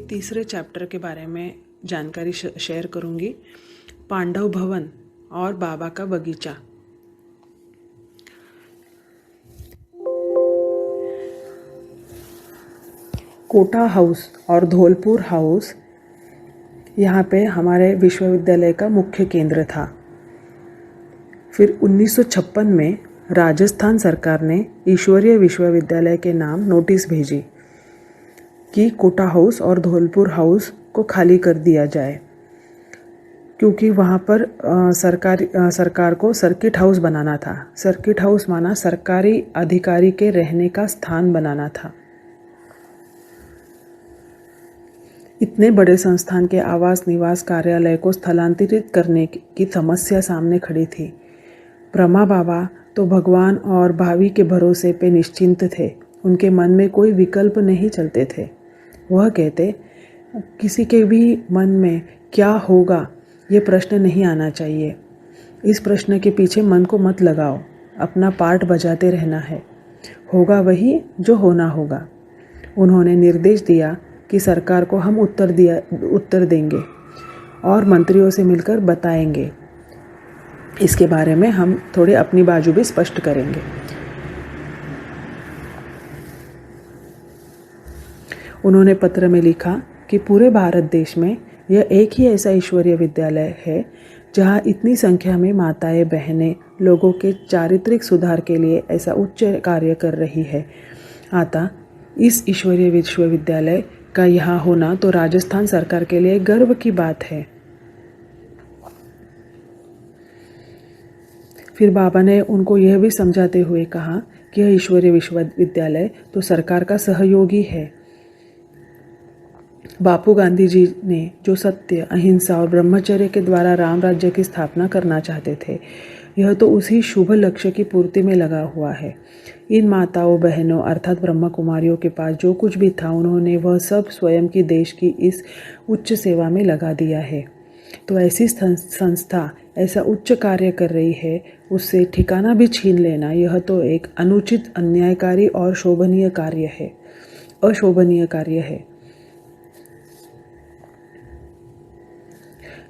तीसरे चैप्टर के बारे में जानकारी शेयर करूंगी। पांडव भवन और बाबा का बगीचा। कोटा हाउस और धौलपुर हाउस यहाँ पे हमारे विश्वविद्यालय का मुख्य केंद्र था। फिर 1956 में राजस्थान सरकार ने ईश्वरीय विश्वविद्यालय के नाम नोटिस भेजी कि कोटा हाउस और धौलपुर हाउस को खाली कर दिया जाए, क्योंकि वहाँ पर सरकार को सर्किट हाउस बनाना था। सर्किट हाउस माना सरकारी अधिकारी के रहने का स्थान बनाना था। इतने बड़े संस्थान के आवास निवास कार्यालय को स्थलांतरित करने की समस्या सामने खड़ी थी। ब्रह्मा बाबा तो भगवान और भावी के भरोसे पे निश्चिंत थे। उनके मन में कोई विकल्प नहीं चलते थे। वह कहते, किसी के भी मन में क्या होगा ये प्रश्न नहीं आना चाहिए। इस प्रश्न के पीछे मन को मत लगाओ, अपना पार्ट बजाते रहना है। होगा वही जो होना होगा। उन्होंने निर्देश दिया कि सरकार को हम उत्तर देंगे और मंत्रियों से मिलकर बताएंगे। इसके बारे में हम थोड़ी अपनी बाजू भी स्पष्ट करेंगे। उन्होंने पत्र में लिखा कि पूरे भारत देश में यह एक ही ऐसा ईश्वरीय विद्यालय है जहां इतनी संख्या में माताएं बहनें लोगों के चारित्रिक सुधार के लिए ऐसा उच्च कार्य कर रही है। अतः इस ईश्वरीय विश्वविद्यालय का यहाँ होना तो राजस्थान सरकार के लिए गर्व की बात है। फिर बाबा ने उनको यह भी समझाते हुए कहा कि यह ईश्वरीय विश्वविद्यालय तो सरकार का सहयोगी है। बापू गांधी जी ने जो सत्य, अहिंसा और ब्रह्मचर्य के द्वारा राम राज्य की स्थापना करना चाहते थे, यह तो उसी शुभ लक्ष्य की पूर्ति में लगा हुआ है। इन माताओं बहनों अर्थात ब्रह्म कुमारियों के पास जो कुछ भी था, उन्होंने वह सब स्वयं की देश की इस उच्च सेवा में लगा दिया है। तो ऐसी संस्था ऐसा उच्च कार्य कर रही है, उससे ठिकाना भी छीन लेना यह तो एक अनुचित, अन्यायकारी और अशोभनीय कार्य है।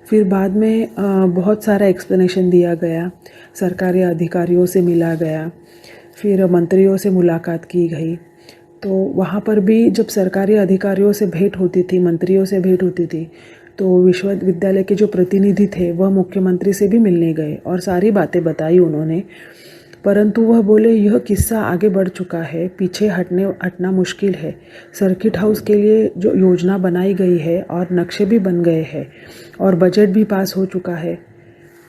फिर बाद में बहुत सारा एक्सप्लेनेशन दिया गया, सरकारी अधिकारियों से मिला गया, फिर मंत्रियों से मुलाकात की गई। तो वहाँ पर भी जब सरकारी अधिकारियों से भेंट होती थी, मंत्रियों से भेंट होती थी, तो विश्वविद्यालय के जो प्रतिनिधि थे वह मुख्यमंत्री से भी मिलने गए और सारी बातें बताई उन्होंने। परंतु वह बोले, यह किस्सा आगे बढ़ चुका है, पीछे हटना मुश्किल है। सर्किट हाउस के लिए जो योजना बनाई गई है और नक्शे भी बन गए हैं और बजट भी पास हो चुका है।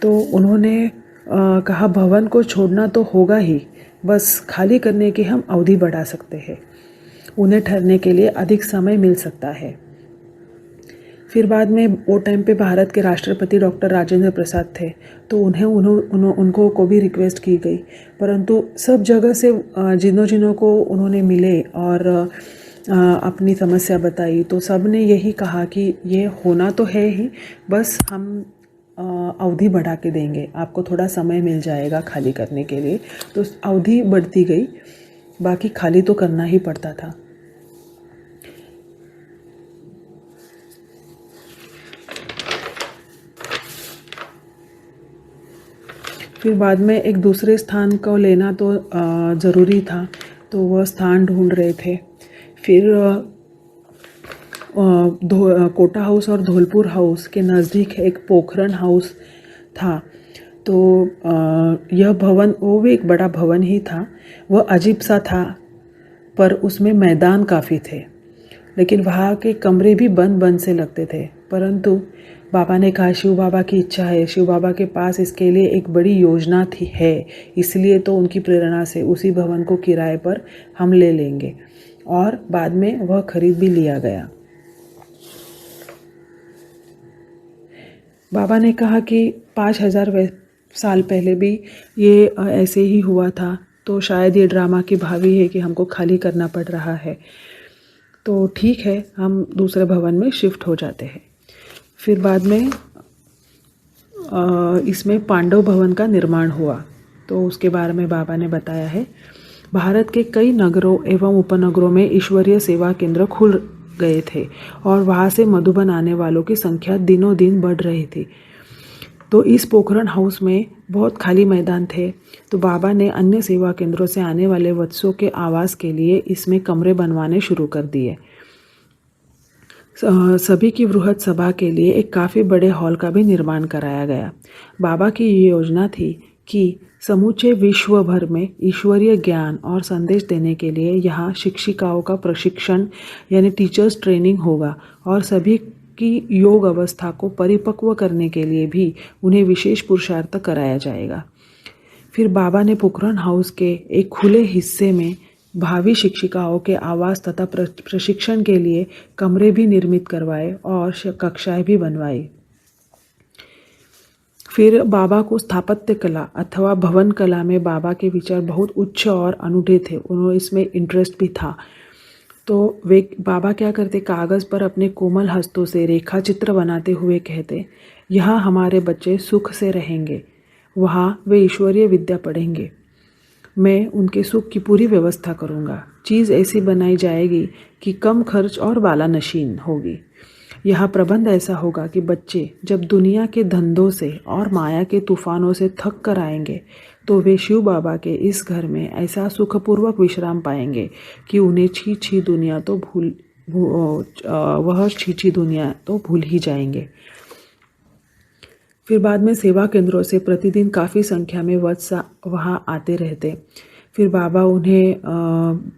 तो उन्होंने कहा, भवन को छोड़ना तो होगा ही, बस खाली करने की हम अवधि बढ़ा सकते हैं। उन्हें ठहरने के लिए अधिक समय मिल सकता है। फिर बाद में वो टाइम पे भारत के राष्ट्रपति डॉक्टर राजेंद्र प्रसाद थे, तो उनको भी रिक्वेस्ट की गई। परंतु सब जगह से जिन्हों को उन्होंने मिले और अपनी समस्या बताई, तो सब ने यही कहा कि ये होना तो है ही, बस हम अवधि बढ़ा के देंगे, आपको थोड़ा समय मिल जाएगा खाली करने के लिए। तो अवधि बढ़ती गई, बाकी खाली तो करना ही पड़ता था। फिर बाद में एक दूसरे स्थान को लेना तो ज़रूरी था, तो वह स्थान ढूंढ रहे थे। फिर कोटा हाउस और धौलपुर हाउस के नज़दीक एक पोखरण हाउस था। तो यह भवन, वो भी एक बड़ा भवन ही था। वह अजीब सा था, पर उसमें मैदान काफ़ी थे, लेकिन वहाँ के कमरे भी बंद से लगते थे। परंतु बाबा ने कहा, शिव बाबा की इच्छा है, शिव बाबा के पास इसके लिए एक बड़ी योजना है, इसलिए तो उनकी प्रेरणा से उसी भवन को किराए पर हम ले लेंगे। और बाद में वह खरीद भी लिया गया। बाबा ने कहा कि 5000 साल पहले भी ये ऐसे ही हुआ था, तो शायद ये ड्रामा की भावी है कि हमको खाली करना पड़ रहा है। तो ठीक है, हम दूसरे भवन में शिफ्ट हो जाते हैं। फिर बाद में इसमें पांडव भवन का निर्माण हुआ, तो उसके बारे में बाबा ने बताया है। भारत के कई नगरों एवं उपनगरों में ईश्वरीय सेवा केंद्र गए थे और वहाँ से मधुबन आने वालों की संख्या दिनों दिन बढ़ रही थी। तो इस पोखरण हाउस में बहुत खाली मैदान थे, तो बाबा ने अन्य सेवा केंद्रों से आने वाले वत्सों के आवास के लिए इसमें कमरे बनवाने शुरू कर दिए। सभी की वृहद सभा के लिए एक काफ़ी बड़े हॉल का भी निर्माण कराया गया। बाबा की ये योजना थी कि समूचे विश्व भर में ईश्वरीय ज्ञान और संदेश देने के लिए यहाँ शिक्षिकाओं का प्रशिक्षण यानी टीचर्स ट्रेनिंग होगा और सभी की योग अवस्था को परिपक्व करने के लिए भी उन्हें विशेष पुरुषार्थ कराया जाएगा। फिर बाबा ने पोखरण हाउस के एक खुले हिस्से में भावी शिक्षिकाओं के आवास तथा प्रशिक्षण के लिए कमरे भी निर्मित करवाए और कक्षाएं भी बनवाई। फिर बाबा को स्थापत्य कला अथवा भवन कला में बाबा के विचार बहुत उच्च और अनूठे थे, उन्होंने इसमें इंटरेस्ट भी था। तो वे बाबा क्या करते, कागज़ पर अपने कोमल हस्तों से रेखा चित्र बनाते हुए कहते, यहाँ हमारे बच्चे सुख से रहेंगे, वहाँ वे ईश्वरीय विद्या पढ़ेंगे, मैं उनके सुख की पूरी व्यवस्था करूँगा। चीज़ ऐसी बनाई जाएगी कि कम खर्च और बालानशीन होगी। यह प्रबंध ऐसा होगा कि बच्चे जब दुनिया के धंधों से और माया के तूफानों से थक कर आएंगे तो वे शिव बाबा के इस घर में ऐसा सुखपूर्वक विश्राम पाएंगे कि उन्हें छी दुनिया तो भूल ही जाएंगे। फिर बाद में सेवा केंद्रों से प्रतिदिन काफ़ी संख्या में वत्स वहाँ आते रहते। फिर बाबा उन्हें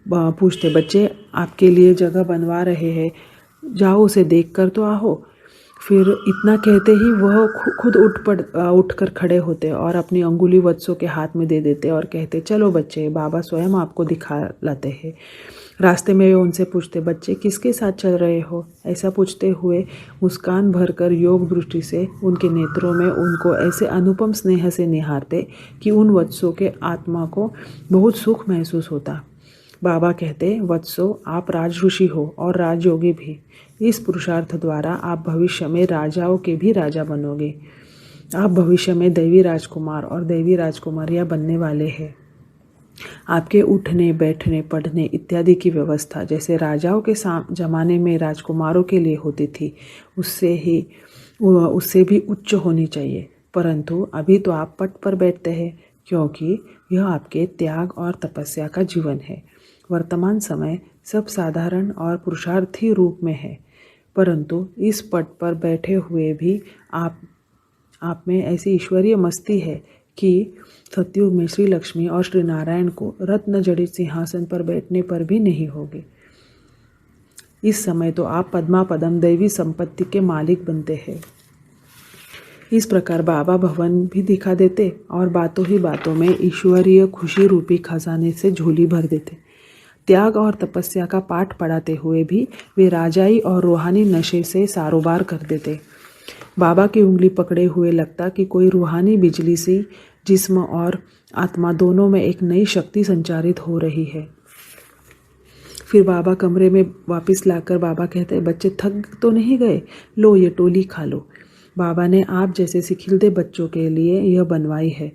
पूछते, बच्चे आपके लिए जगह बनवा रहे हैं, जाओ उसे देख कर तो आओ। फिर इतना कहते ही वह खुद उठकर खड़े होते और अपनी अंगुली वत्सों के हाथ में दे देते और कहते, चलो बच्चे, बाबा स्वयं आपको दिखा लाते हैं। रास्ते में वे उनसे पूछते, बच्चे किसके साथ चल रहे हो? ऐसा पूछते हुए मुस्कान भरकर योग दृष्टि से उनके नेत्रों में उनको ऐसे अनुपम स्नेह से निहारते कि उन वत्सों के आत्मा को बहुत सुख महसूस होता। बाबा कहते, वत्सो, आप राज ऋषि हो और राजयोगी भी। इस पुरुषार्थ द्वारा आप भविष्य में राजाओं के भी राजा बनोगे। आप भविष्य में दैवी राजकुमार और दैवी राजकुमारियाँ बनने वाले हैं। आपके उठने, बैठने, पढ़ने इत्यादि की व्यवस्था जैसे राजाओं के जमाने में राजकुमारों के लिए होती थी, उससे भी उच्च होनी चाहिए। परंतु अभी तो आप पट पर बैठते हैं, क्योंकि यह आपके त्याग और तपस्या का जीवन है। वर्तमान समय सब साधारण और पुरुषार्थी रूप में है, परंतु इस पट पर बैठे हुए भी आप में ऐसी ईश्वरीय मस्ती है कि सतयुग में श्री लक्ष्मी और श्री नारायण को रत्न जड़ित सिंहासन पर बैठने पर भी नहीं होगे। इस समय तो आप पद्मापदम दैवी संपत्ति के मालिक बनते हैं। इस प्रकार बाबा भवन भी दिखा देते और बातों ही बातों में ईश्वरीय खुशी रूपी खजाने से झोली भर देते। त्याग और तपस्या का पाठ पढ़ाते हुए भी वे राजाई और रूहानी नशे से सारोबार कर देते। बाबा की उंगली पकड़े हुए लगता कि कोई रूहानी बिजली सी जिस्म और आत्मा दोनों में एक नई शक्ति संचारित हो रही है। फिर बाबा कमरे में वापस लाकर बाबा कहते, बच्चे थक तो नहीं गए? लो ये टोली खा लो। बाबा ने आप जैसे सिखिलते बच्चों के लिए यह बनवाई है।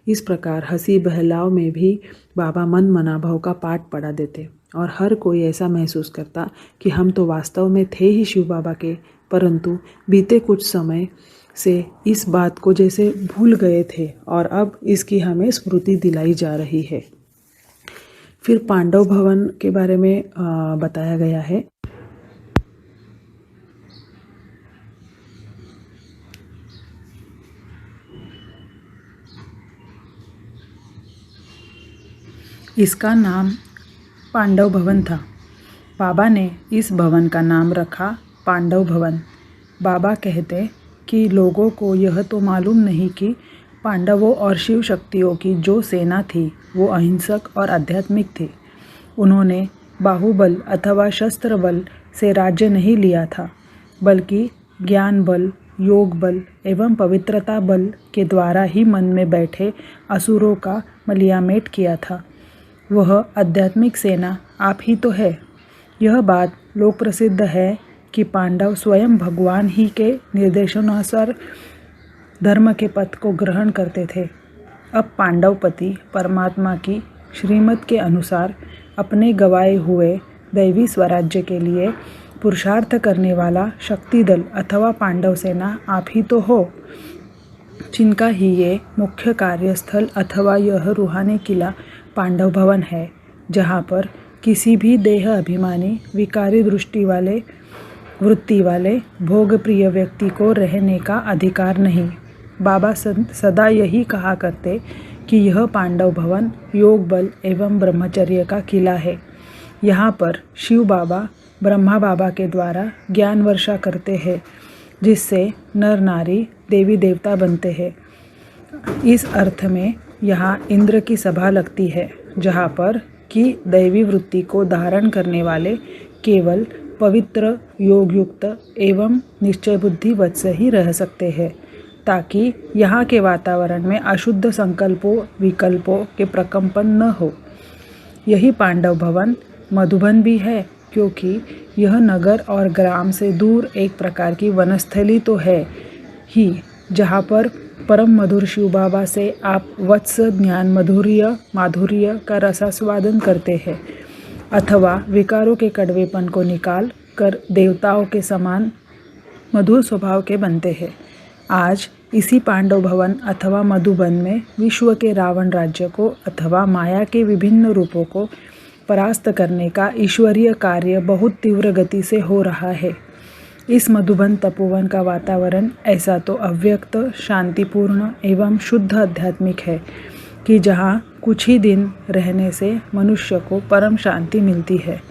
इस प्रकार हंसी बहलाव में भी बाबा मन मनाभाव का पाठ पढ़ा देते और हर कोई ऐसा महसूस करता कि हम तो वास्तव में थे ही शिव बाबा के, परंतु बीते कुछ समय से इस बात को जैसे भूल गए थे और अब इसकी हमें स्मृति दिलाई जा रही है। फिर पांडव भवन के बारे में बताया गया है। इसका नाम पांडव भवन था। बाबा ने इस भवन का नाम रखा पांडव भवन। बाबा कहते कि लोगों को यह तो मालूम नहीं कि पांडवों और शिव शक्तियों की जो सेना थी वो अहिंसक और आध्यात्मिक थी। उन्होंने बाहुबल अथवा शस्त्र बल से राज्य नहीं लिया था, बल्कि ज्ञान बल, योग बल एवं पवित्रता बल के द्वारा ही मन में बैठे असुरों का मलियामेट किया था। वह आध्यात्मिक सेना आप ही तो है। यह बात लोक प्रसिद्ध है कि पांडव स्वयं भगवान ही के निर्देशानुसार धर्म के पथ को ग्रहण करते थे। अब पांडवपति परमात्मा की श्रीमत के अनुसार अपने गवाए हुए दैवी स्वराज्य के लिए पुरुषार्थ करने वाला शक्ति दल अथवा पांडव सेना आप ही तो हो, जिनका ही ये मुख्य कार्यस्थल अथवा यह रूहानी किला पांडव भवन है, जहाँ पर किसी भी देह अभिमानी विकारी दृष्टि वाले वृत्ति वाले भोग प्रिय व्यक्ति को रहने का अधिकार नहीं। बाबा सदा यही कहा करते कि यह पांडव भवन योग बल एवं ब्रह्मचर्य का किला है। यहाँ पर शिव बाबा ब्रह्मा बाबा के द्वारा ज्ञान वर्षा करते हैं, जिससे नर नारी देवी देवता बनते हैं। इस अर्थ में यहाँ इंद्र की सभा लगती है, जहाँ पर कि दैवी वृत्ति को धारण करने वाले केवल पवित्र योग युक्त एवं निश्चय बुद्धि वत्स ही रह सकते हैं, ताकि यहाँ के वातावरण में अशुद्ध संकल्पों विकल्पों के प्रकंपन न हो। यही पांडव भवन मधुबन भी है, क्योंकि यह नगर और ग्राम से दूर एक प्रकार की वनस्थली तो है ही, जहाँ पर परम मधुर शिव बाबा से आप वत्स ज्ञान माधुर्य का रसास्वादन करते हैं, अथवा विकारों के कड़वेपन को निकाल कर देवताओं के समान मधुर स्वभाव के बनते हैं। आज इसी पांडव भवन अथवा मधुबन में विश्व के रावण राज्य को अथवा माया के विभिन्न रूपों को परास्त करने का ईश्वरीय कार्य बहुत तीव्र गति से हो रहा है। इस मधुबन तपोवन का वातावरण ऐसा तो अव्यक्त, शांतिपूर्ण एवं शुद्ध आध्यात्मिक है कि जहाँ कुछ ही दिन रहने से मनुष्य को परम शांति मिलती है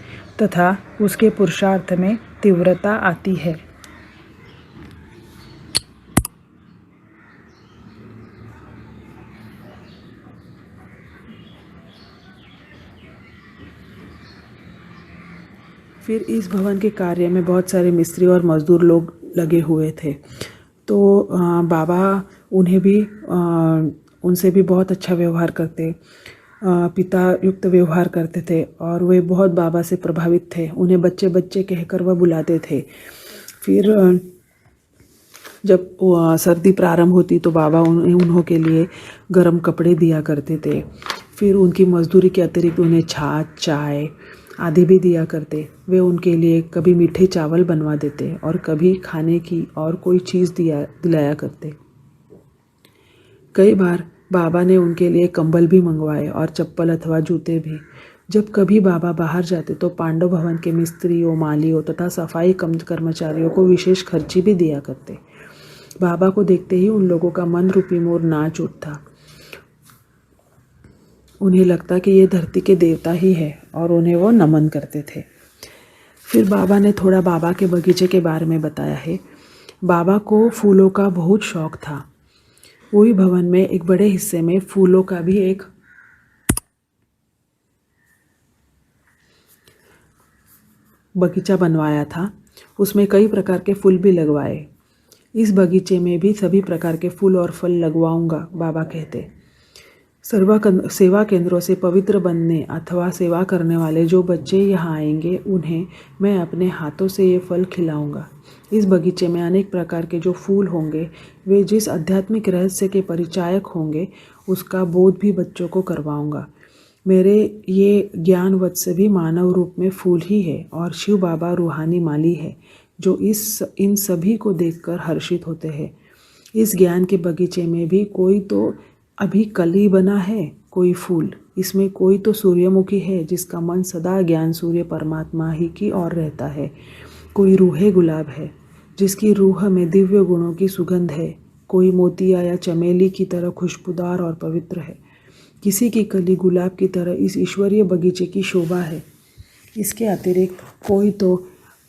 तथा उसके पुरुषार्थ में तीव्रता आती है। फिर इस भवन के कार्य में बहुत सारे मिस्त्री और मजदूर लोग लगे हुए थे। तो बाबा उन्हें भी उनसे भी बहुत अच्छा व्यवहार करते, पिता युक्त व्यवहार करते थे और वे बहुत बाबा से प्रभावित थे। उन्हें बच्चे बच्चे कहकर वह बुलाते थे। फिर जब सर्दी प्रारंभ होती तो बाबा उन्हों के लिए गर्म कपड़े दिया करते थे। फिर उनकी मजदूरी के अतिरिक्त उन्हें छाछ, चाय आदि भी दिया करते। वे उनके लिए कभी मीठे चावल बनवा देते और कभी खाने की और कोई चीज़ दिलाया करते। कई बार बाबा ने उनके लिए कंबल भी मंगवाए और चप्पल अथवा जूते भी। जब कभी बाबा बाहर जाते तो पांडव भवन के मिस्त्रियों, मालियों तथा सफाई कर्मचारियों को विशेष खर्ची भी दिया करते। बाबा को देखते ही उन लोगों का मन रूपी मोर नाच उठता। उन्हें लगता कि ये धरती के देवता ही है और उन्हें वो नमन करते थे। फिर बाबा ने थोड़ा बाबा के बगीचे के बारे में बताया है। बाबा को फूलों का बहुत शौक था। वही भवन में एक बड़े हिस्से में फूलों का भी एक बगीचा बनवाया था। उसमें कई प्रकार के फूल भी लगवाए। इस बगीचे में भी सभी प्रकार के फूल और फल लगवाऊंगा, बाबा कहते। सेवा केंद्रों से पवित्र बनने अथवा सेवा करने वाले जो बच्चे यहाँ आएंगे, उन्हें मैं अपने हाथों से ये फल खिलाऊंगा। इस बगीचे में अनेक प्रकार के जो फूल होंगे, वे जिस आध्यात्मिक रहस्य के परिचायक होंगे, उसका बोध भी बच्चों को करवाऊंगा। मेरे ये ज्ञान वत्स भी मानव रूप में फूल ही है और शिव बाबा रूहानी माली है, जो इन सभी को देखकर हर्षित होते हैं। इस ज्ञान के बगीचे में भी कोई तो अभी कली बना है, कोई फूल। इसमें कोई तो सूर्यमुखी है, जिसका मन सदा ज्ञान सूर्य परमात्मा ही की ओर रहता है। कोई रूहे गुलाब है, जिसकी रूह में दिव्य गुणों की सुगंध है। कोई मोतिया या चमेली की तरह खुशबूदार और पवित्र है। किसी की कली गुलाब की तरह इस ईश्वरीय बगीचे की शोभा है। इसके अतिरिक्त कोई तो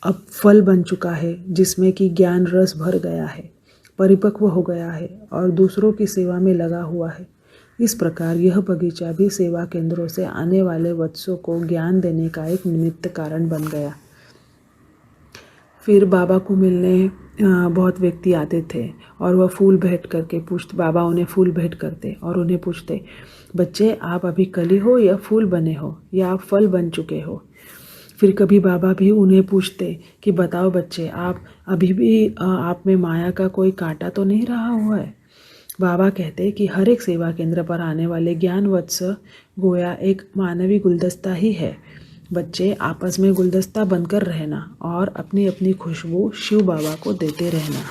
अब फल बन चुका है, जिसमें कि ज्ञान रस भर गया है, परिपक्व हो गया है और दूसरों की सेवा में लगा हुआ है। इस प्रकार यह बगीचा भी सेवा केंद्रों से आने वाले वत्सों को ज्ञान देने का एक निमित्त कारण बन गया। फिर बाबा को मिलने बहुत व्यक्ति आते थे और वह फूल भेंट करके बाबा उन्हें फूल भेंट करते और उन्हें पूछते, बच्चे आप अभी कली हो या फूल बने हो या आप फल बन चुके हो। फिर कभी बाबा भी उन्हें पूछते कि बताओ बच्चे, आप अभी भी आप में माया का कोई कांटा तो नहीं रहा हुआ है। बाबा कहते कि हर एक सेवा केंद्र पर आने वाले ज्ञान वत्स गोया एक मानवी गुलदस्ता ही है, बच्चे आपस में गुलदस्ता बनकर रहना और अपनी अपनी खुशबू शिव बाबा को देते रहना।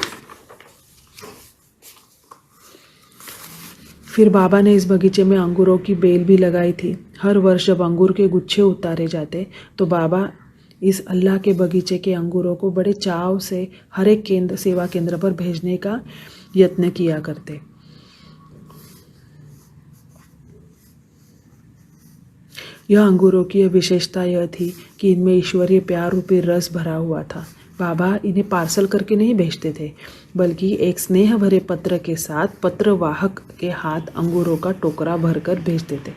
फिर बाबा ने इस बगीचे में अंगूरों की बेल भी लगाई थी। हर वर्ष जब अंगूर के गुच्छे उतारे जाते तो बाबा इस अल्लाह के बगीचे के अंगूरों को बड़े चाव से हर एक सेवा केंद्र पर भेजने का यत्न किया करते। यह अंगूरों की विशेषता यह थी कि इनमें ईश्वरीय प्यार रूपी रस भरा हुआ था। बाबा इन्हें पार्सल करके नहीं भेजते थे, बल्कि एक स्नेह भरे पत्र के साथ पत्रवाहक के हाथ अंगूरों का टोकरा भरकर भेजते थे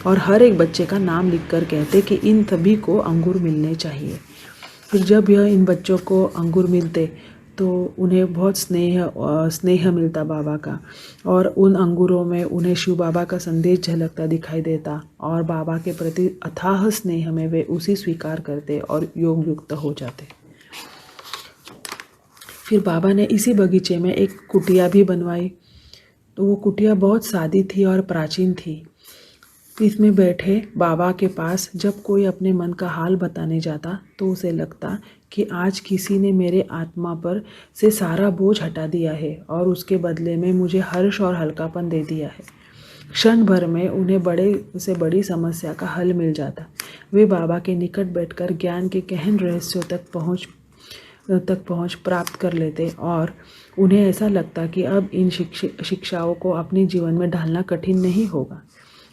और हर एक बच्चे का नाम लिखकर कहते कि इन सभी को अंगूर मिलने चाहिए। फिर जब यह इन बच्चों को अंगूर मिलते तो उन्हें बहुत स्नेह मिलता बाबा का, और उन अंगूरों में उन्हें शिव बाबा का संदेश झलकता दिखाई देता और बाबा के प्रति अथाह स्नेह में वे उसी स्वीकार करते और योग युक्त हो जाते। फिर बाबा ने इसी बगीचे में एक कुटिया भी बनवाई। तो वो कुटिया बहुत सादी थी और प्राचीन थी। इसमें बैठे बाबा के पास जब कोई अपने मन का हाल बताने जाता तो उसे लगता कि आज किसी ने मेरे आत्मा पर से सारा बोझ हटा दिया है और उसके बदले में मुझे हर्ष और हल्कापन दे दिया है। क्षण भर में उन्हें बड़े से बड़ी समस्या का हल मिल जाता। वे बाबा के निकट बैठकर ज्ञान के गहन रहस्यों तक पहुँच प्राप्त कर लेते और उन्हें ऐसा लगता कि अब इन शिक्षाओं को अपने जीवन में ढालना कठिन नहीं होगा।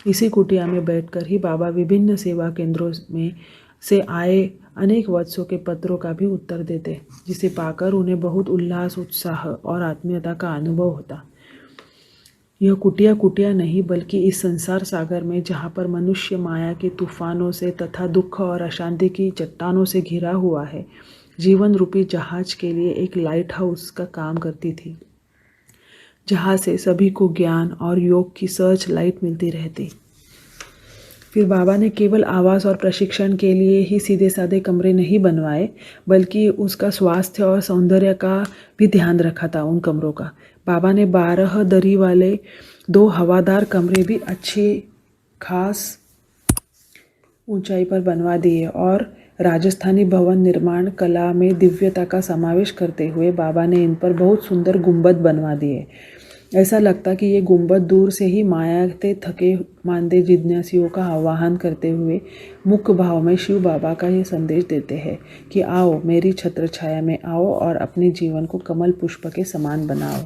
इसी कुटिया में बैठकर ही बाबा विभिन्न सेवा केंद्रों में से आए अनेक वत्सों के पत्रों का भी उत्तर देते, जिसे पाकर उन्हें बहुत उल्लास, उत्साह और आत्मीयता का अनुभव होता। यह कुटिया नहीं बल्कि इस संसार सागर में जहाँ पर मनुष्य माया के तूफानों से तथा दुख और अशांति की चट्टानों से घिरा हुआ है, जीवन रूपी जहाज के लिए एक लाइट हाउस का काम करती थी, जहाँ से सभी को ज्ञान और योग की सर्च लाइट मिलती रहती। फिर बाबा ने केवल आवास और प्रशिक्षण के लिए ही सीधे साधे कमरे नहीं बनवाए, बल्कि उसका स्वास्थ्य और सौंदर्य का भी ध्यान रखा था उन कमरों का। बाबा ने 12 दरी वाले 2 हवादार कमरे भी अच्छी खास ऊंचाई पर बनवा दिए और राजस्थानी भवन निर्माण कला में दिव्यता का समावेश करते हुए बाबा ने इन पर बहुत सुंदर गुंबद बनवा दिए। ऐसा लगता कि ये गुंबद दूर से ही माया के थके मांदे जिज्ञासियों का आह्वान करते हुए मुख्य भाव में शिव बाबा का ये संदेश देते हैं कि आओ मेरी छत्र छाया में आओ और अपने जीवन को कमल पुष्प के समान बनाओ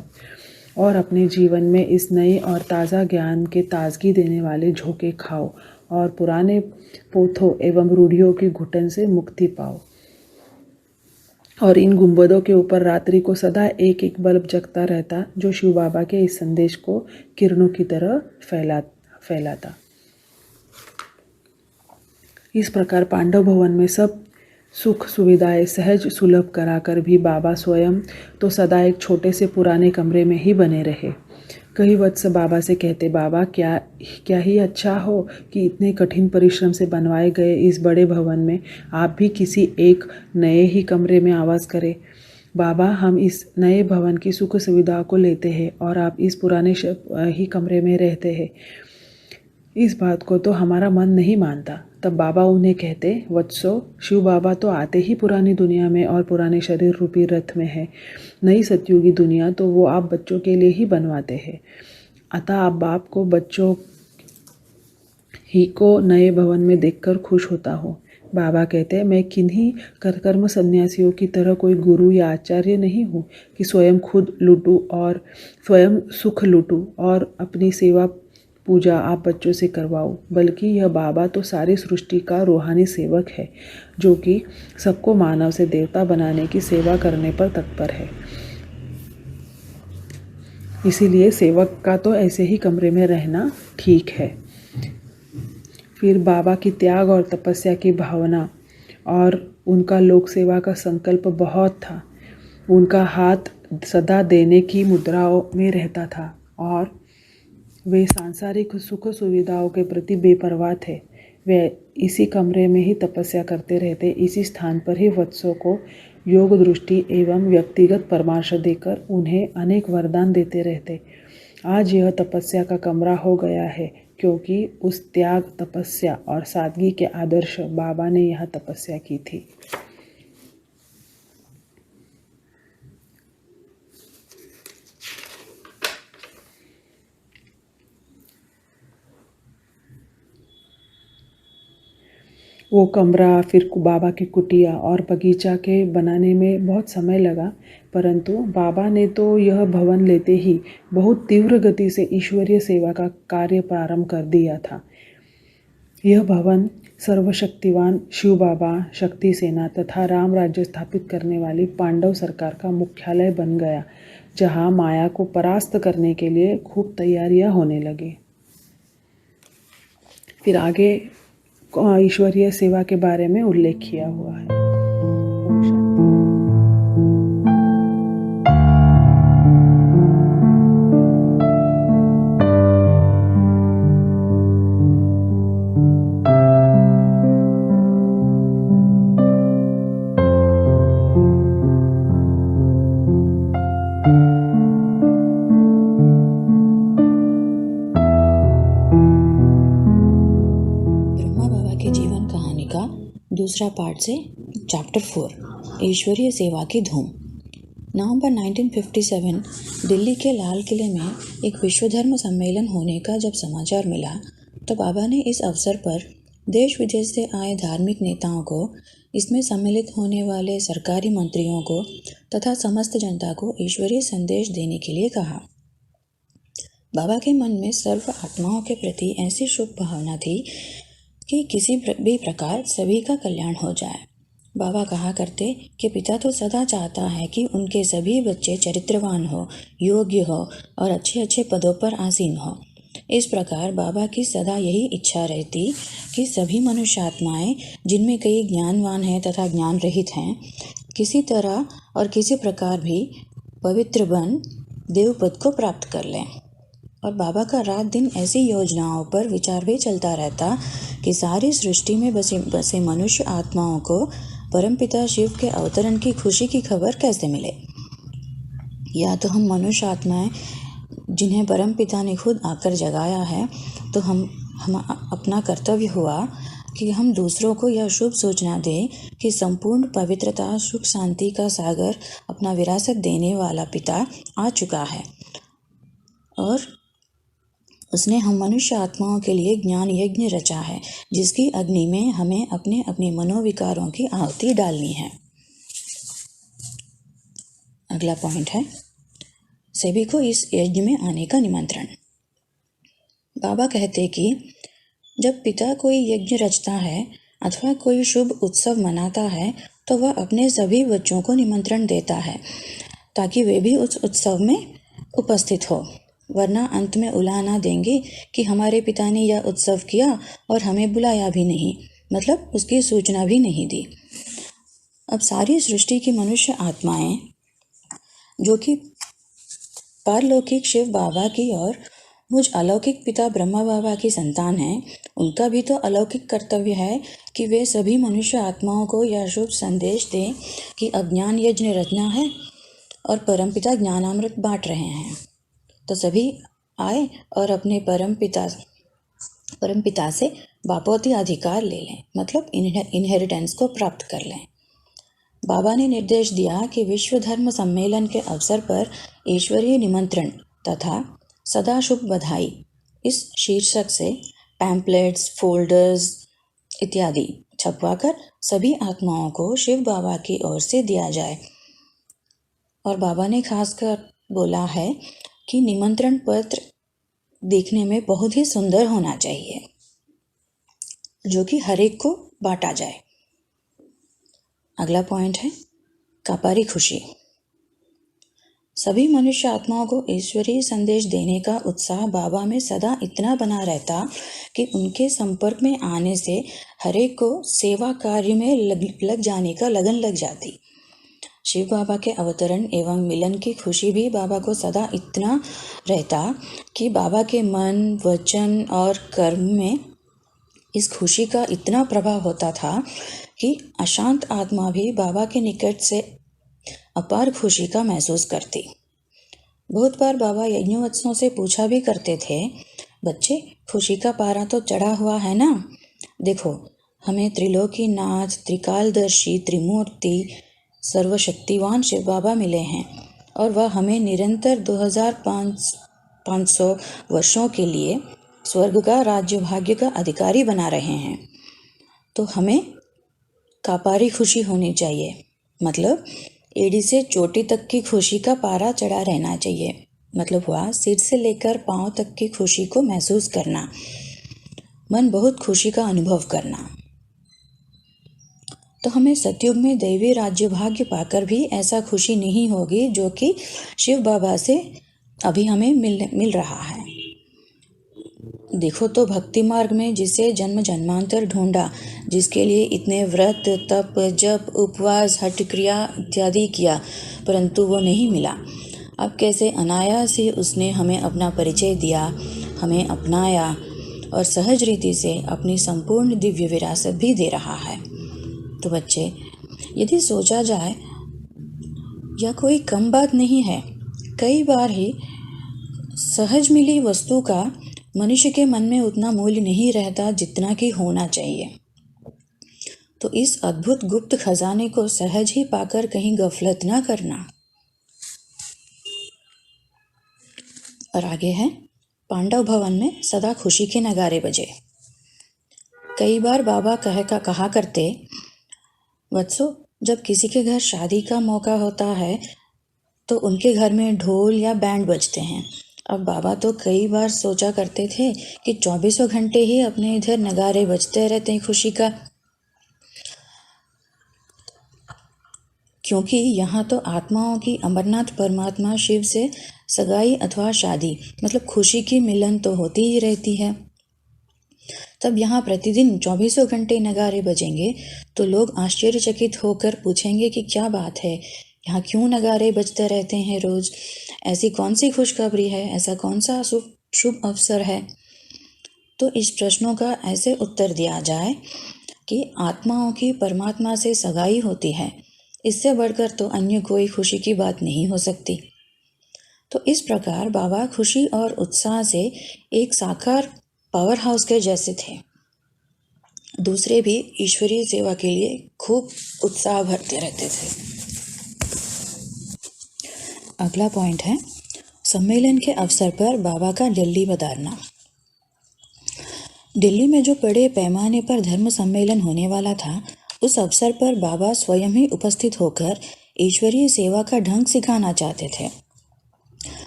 और अपने जीवन में इस नए और ताज़ा ज्ञान के ताजगी देने वाले झोंके खाओ और पुराने पोथों एवं रूढ़ियों की घुटन से मुक्ति पाओ। और इन गुंबदों के ऊपर रात्रि को सदा एक एक बल्ब जगता रहता, जो शिव बाबा के इस संदेश को किरणों की तरह फैलाता। इस प्रकार पांडव भवन में सब सुख सुविधाएं सहज सुलभ कराकर भी बाबा स्वयं तो सदा एक छोटे से पुराने कमरे में ही बने रहे। कई वत्स बाबा से कहते, बाबा क्या ही अच्छा हो कि इतने कठिन परिश्रम से बनवाए गए इस बड़े भवन में आप भी किसी एक नए ही कमरे में आवास करें। बाबा, हम इस नए भवन की सुख सुविधाओं को लेते हैं और आप इस पुराने ही कमरे में रहते हैं। इस बात को तो हमारा मन नहीं मानता। तब बाबा उन्हें कहते, वत्सो, शिव बाबा तो आते ही पुरानी दुनिया में और पुराने शरीर रूपी रथ में है। नई सतयुगी दुनिया तो वो आप बच्चों के लिए ही बनवाते हैं। अतः आप बाप को बच्चों ही को नए भवन में देखकर खुश होता हूँ। बाबा कहते हैं, मैं किन्हीं कर्म सन्यासियों की तरह कोई गुरु या आचार्य नहीं हूँ कि स्वयं खुद लूटूं और स्वयं सुख लूटूं और अपनी सेवा पूजा आप बच्चों से करवाओ, बल्कि यह बाबा तो सारी सृष्टि का रूहानी सेवक है, जो कि सबको मानव से देवता बनाने की सेवा करने पर तत्पर है। इसीलिए सेवक का तो ऐसे ही कमरे में रहना ठीक है। फिर बाबा की त्याग और तपस्या की भावना और उनका लोक सेवा का संकल्प बहुत था। उनका हाथ सदा देने की मुद्राओं में रहता था और वे सांसारिक सुख सुविधाओं के प्रति बेपरवाह थे। वे इसी कमरे में ही तपस्या करते रहते, इसी स्थान पर ही वत्सों को योग दृष्टि एवं व्यक्तिगत परामर्श देकर उन्हें अनेक वरदान देते रहते। आज यह तपस्या का कमरा हो गया है, क्योंकि उस त्याग, तपस्या और सादगी के आदर्श बाबा ने यह तपस्या की थी। वो कमरा, फिर बाबा की कुटिया और बगीचा के बनाने में बहुत समय लगा, परंतु बाबा ने तो यह भवन लेते ही बहुत तीव्र गति से ईश्वरीय सेवा का कार्य प्रारंभ कर दिया था। यह भवन सर्वशक्तिवान शिव बाबा, शक्ति सेना तथा राम राज्य स्थापित करने वाली पांडव सरकार का मुख्यालय बन गया, जहां माया को परास्त करने के लिए खूब तैयारियां होने लगी। फिर आगे ईश्वरीय सेवा के बारे में उल्लेख किया हुआ है। दूसरा पार्ट से चैप्टर 4 ईश्वरीय सेवा की धूम। नवंबर 1957 दिल्ली के लाल किले में एक विश्व धर्म सम्मेलन होने का जब समाचार मिला तो बाबा ने इस अवसर पर देश विदेश से आए धार्मिक नेताओं को, इसमें सम्मिलित होने वाले सरकारी मंत्रियों को तथा समस्त जनता को ईश्वरीय संदेश देने के लिए कहा। बाबा के मन में सर्व आत्माओं के प्रति ऐसी शुभ भावना थी कि किसी भी प्रकार सभी का कल्याण हो जाए। बाबा कहा करते कि पिता तो सदा चाहता है कि उनके सभी बच्चे चरित्रवान हो, योग्य हो और अच्छे अच्छे पदों पर आसीन हो। इस प्रकार बाबा की सदा यही इच्छा रहती कि सभी मनुष्य आत्माएं, जिनमें कई ज्ञानवान हैं तथा ज्ञान रहित हैं, किसी तरह और किसी प्रकार भी पवित्र बन देवपद को प्राप्त कर लें। और बाबा का रात दिन ऐसी योजनाओं पर विचार भी चलता रहता कि सारी सृष्टि में बसे मनुष्य आत्माओं को परमपिता शिव के अवतरण की खुशी की खबर कैसे मिले। या तो हम मनुष्य आत्माएं जिन्हें परमपिता ने खुद आकर जगाया है, तो हम अपना कर्तव्य हुआ कि हम दूसरों को यह शुभ सूचना दें कि संपूर्ण पवित्रता, सुख, शांति का सागर अपना विरासत देने वाला पिता आ चुका है और उसने हम मनुष्य आत्माओं के लिए ज्ञान यज्ञ रचा है, जिसकी अग्नि में हमें अपने अपने मनोविकारों की आहुति डालनी है। अगला पॉइंट है सभी को इस यज्ञ में आने का निमंत्रण। बाबा कहते कि जब पिता कोई यज्ञ रचता है अथवा कोई शुभ उत्सव मनाता है तो वह अपने सभी बच्चों को निमंत्रण देता है ताकि वे भी उस उत्सव में उपस्थित हो, वरना अंत में उलाहना देंगे कि हमारे पिता ने यह उत्सव किया और हमें बुलाया भी नहीं, मतलब उसकी सूचना भी नहीं दी। अब सारी सृष्टि की मनुष्य आत्माएं जो कि पारलौकिक शिव बाबा की और मुझ अलौकिक पिता ब्रह्मा बाबा की संतान हैं, उनका भी तो अलौकिक कर्तव्य है कि वे सभी मनुष्य आत्माओं को यह शुभ संदेश दें कि अज्ञान यज्ञ रचना है और परमपिता ज्ञानामृत बांट रहे हैं। तो सभी आए और अपने परमपिता से बापोती अधिकार ले लें, मतलब इनहेरिटेंस को प्राप्त कर लें। बाबा ने निर्देश दिया कि विश्व धर्म सम्मेलन के अवसर पर ईश्वरीय निमंत्रण तथा सदा शुभ बधाई इस शीर्षक से पैम्पलेट्स, फोल्डर्स इत्यादि छपवाकर सभी आत्माओं को शिव बाबा की ओर से दिया जाए। और बाबा ने खासकर बोला है कि निमंत्रण पत्र देखने में बहुत ही सुंदर होना चाहिए, जो कि हर एक को बांटा जाए। अगला पॉइंट है कापारी खुशी। सभी मनुष्य आत्माओं को ईश्वरीय संदेश देने का उत्साह बाबा में सदा इतना बना रहता कि उनके संपर्क में आने से हर एक को सेवा कार्य में लग जाने का लगन लग जाती। शिव बाबा के अवतरण एवं मिलन की खुशी भी बाबा को सदा इतना रहता कि बाबा के मन, वचन और कर्म में इस खुशी का इतना प्रभाव होता था कि अशांत आत्मा भी बाबा के निकट से अपार खुशी का महसूस करती। बहुत बार बाबा यज्ञोत्सवों से पूछा भी करते थे, बच्चे, खुशी का पारा तो चढ़ा हुआ है ना। देखो, हमें त्रिलोकीनाथ, त्रिकालदर्शी, त्रिमूर्ति, सर्वशक्तिवान शिव बाबा मिले हैं और वह हमें निरंतर 2500 वर्षों के लिए स्वर्ग का राज्य भाग्य का अधिकारी बना रहे हैं। तो हमें कापारी खुशी होनी चाहिए, मतलब एड़ी से चोटी तक की खुशी का पारा चढ़ा रहना चाहिए। मतलब हुआ सिर से लेकर पांव तक की खुशी को महसूस करना, मन बहुत खुशी का अनुभव करना। तो हमें सतयुग में दैवी राज्य भाग्य पाकर भी ऐसा खुशी नहीं होगी जो कि शिव बाबा से अभी हमें मिल रहा है। देखो तो भक्ति मार्ग में जिसे जन्म जन्मांतर ढूंढा, जिसके लिए इतने व्रत, तप, जप, उपवास, हठ क्रिया इत्यादि किया, परंतु वो नहीं मिला। अब कैसे अनायास ही उसने हमें अपना परिचय दिया, हमें अपनाया और सहज रीति से अपनी संपूर्ण दिव्य विरासत भी दे रहा है। तो बच्चे, यदि सोचा जाए, यह कोई कम बात नहीं है। कई बार ही सहज मिली वस्तु का मनुष्य के मन में उतना मूल्य नहीं रहता जितना कि होना चाहिए। तो इस अद्भुत गुप्त खजाने को सहज ही पाकर कहीं गफलत ना करना। और आगे है, पांडव भवन में सदा खुशी के नगारे बजे। कई बार बाबा कहा करते, वत्सो, जब किसी के घर शादी का मौका होता है तो उनके घर में ढोल या बैंड बजते हैं। अब बाबा तो कई बार सोचा करते थे कि 24 घंटे ही अपने इधर नगारे बजते रहते हैं खुशी का, क्योंकि यहाँ तो आत्माओं की अमरनाथ परमात्मा शिव से सगाई अथवा शादी, मतलब खुशी की मिलन तो होती ही रहती है। तब यहाँ प्रतिदिन 24 घंटे नगारे बजेंगे तो लोग आश्चर्यचकित होकर पूछेंगे कि क्या बात है, यहाँ क्यों नगारे बजते रहते हैं रोज, ऐसी कौन सी खुशखबरी है, ऐसा कौन सा शुभ अवसर है। तो इस प्रश्नों का ऐसे उत्तर दिया जाए कि आत्माओं की परमात्मा से सगाई होती है, इससे बढ़कर तो अन्य कोई खुशी की बात नहीं हो सकती। तो इस प्रकार बाबा खुशी और उत्साह से एक साकार पावर हाउस के जैसे थे। दूसरे भी ईश्वरीय सेवा के लिए खूब उत्साह भरते रहते थे। अगला पॉइंट है, सम्मेलन के अवसर पर बाबा का दिल्ली पधारना। दिल्ली में जो बड़े पैमाने पर धर्म सम्मेलन होने वाला था, उस अवसर पर बाबा स्वयं ही उपस्थित होकर ईश्वरीय सेवा का ढंग सिखाना चाहते थे।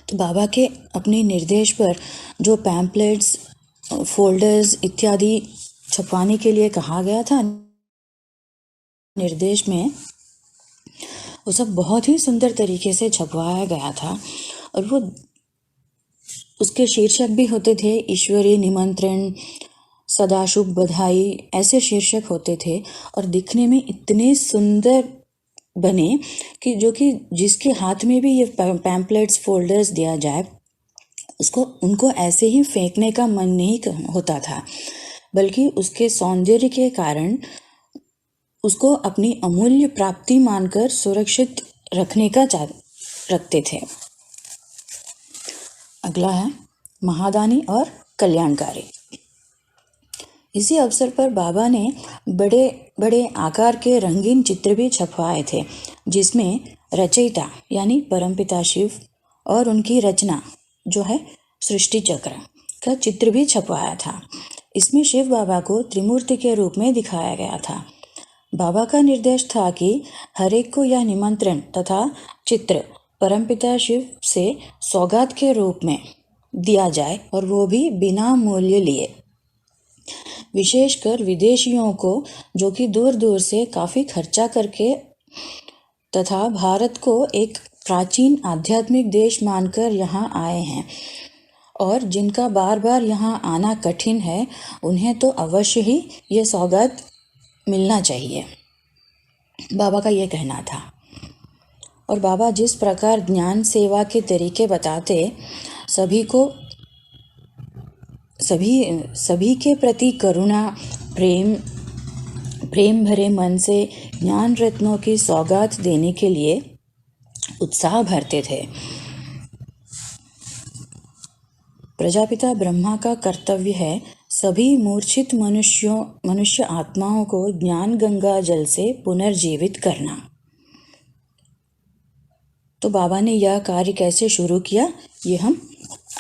तो बाबा के अपने निर्देश पर जो पैम्पलेट्स, फोल्डर्स इत्यादि छपवाने के लिए कहा गया था निर्देश में, वो सब बहुत ही सुंदर तरीके से छपवाया गया था। और वो उसके शीर्षक भी होते थे ईश्वरीय निमंत्रण, सदाशुभ बधाई, ऐसे शीर्षक होते थे और दिखने में इतने सुंदर बने कि जिसके हाथ में भी ये पैम्पलेट्स, फोल्डर्स दिया जाए, उनको ऐसे ही फेंकने का मन नहीं होता था, बल्कि उसके सौंदर्य के कारण उसको अपनी अमूल्य प्राप्ति मानकर सुरक्षित रखते थे। अगला है, महादानी और कल्याणकारी। इसी अवसर पर बाबा ने बड़े बड़े आकार के रंगीन चित्र भी छपवाए थे, जिसमें रचयिता यानी परमपिता शिव और उनकी रचना जो है सृष्टि चक्र का चित्र भी छपवाया था। इसमें शिव बाबा को त्रिमूर्ति के रूप में दिखाया गया था। बाबा का निर्देश था कि हर एक को यह निमंत्रण तथा चित्र परमपिता शिव से सौगात के रूप में दिया जाए, और वो भी बिना मूल्य लिए। विशेषकर विदेशियों को, जो कि दूर दूर से काफ़ी खर्चा करके तथा भारत को एक प्राचीन आध्यात्मिक देश मानकर यहाँ आए हैं और जिनका बार बार यहाँ आना कठिन है, उन्हें तो अवश्य ही ये सौगात मिलना चाहिए, बाबा का ये कहना था। और बाबा जिस प्रकार ज्ञान सेवा के तरीके बताते, सभी के प्रति करुणा, प्रेम भरे मन से ज्ञान रत्नों की सौगात देने के लिए उत्साह भरते थे। प्रजापिता ब्रह्मा का कर्तव्य है सभी मूर्छित मनुष्य आत्माओं को ज्ञान गंगा जल से पुनर्जीवित करना। तो बाबा ने यह कार्य कैसे शुरू किया, ये हम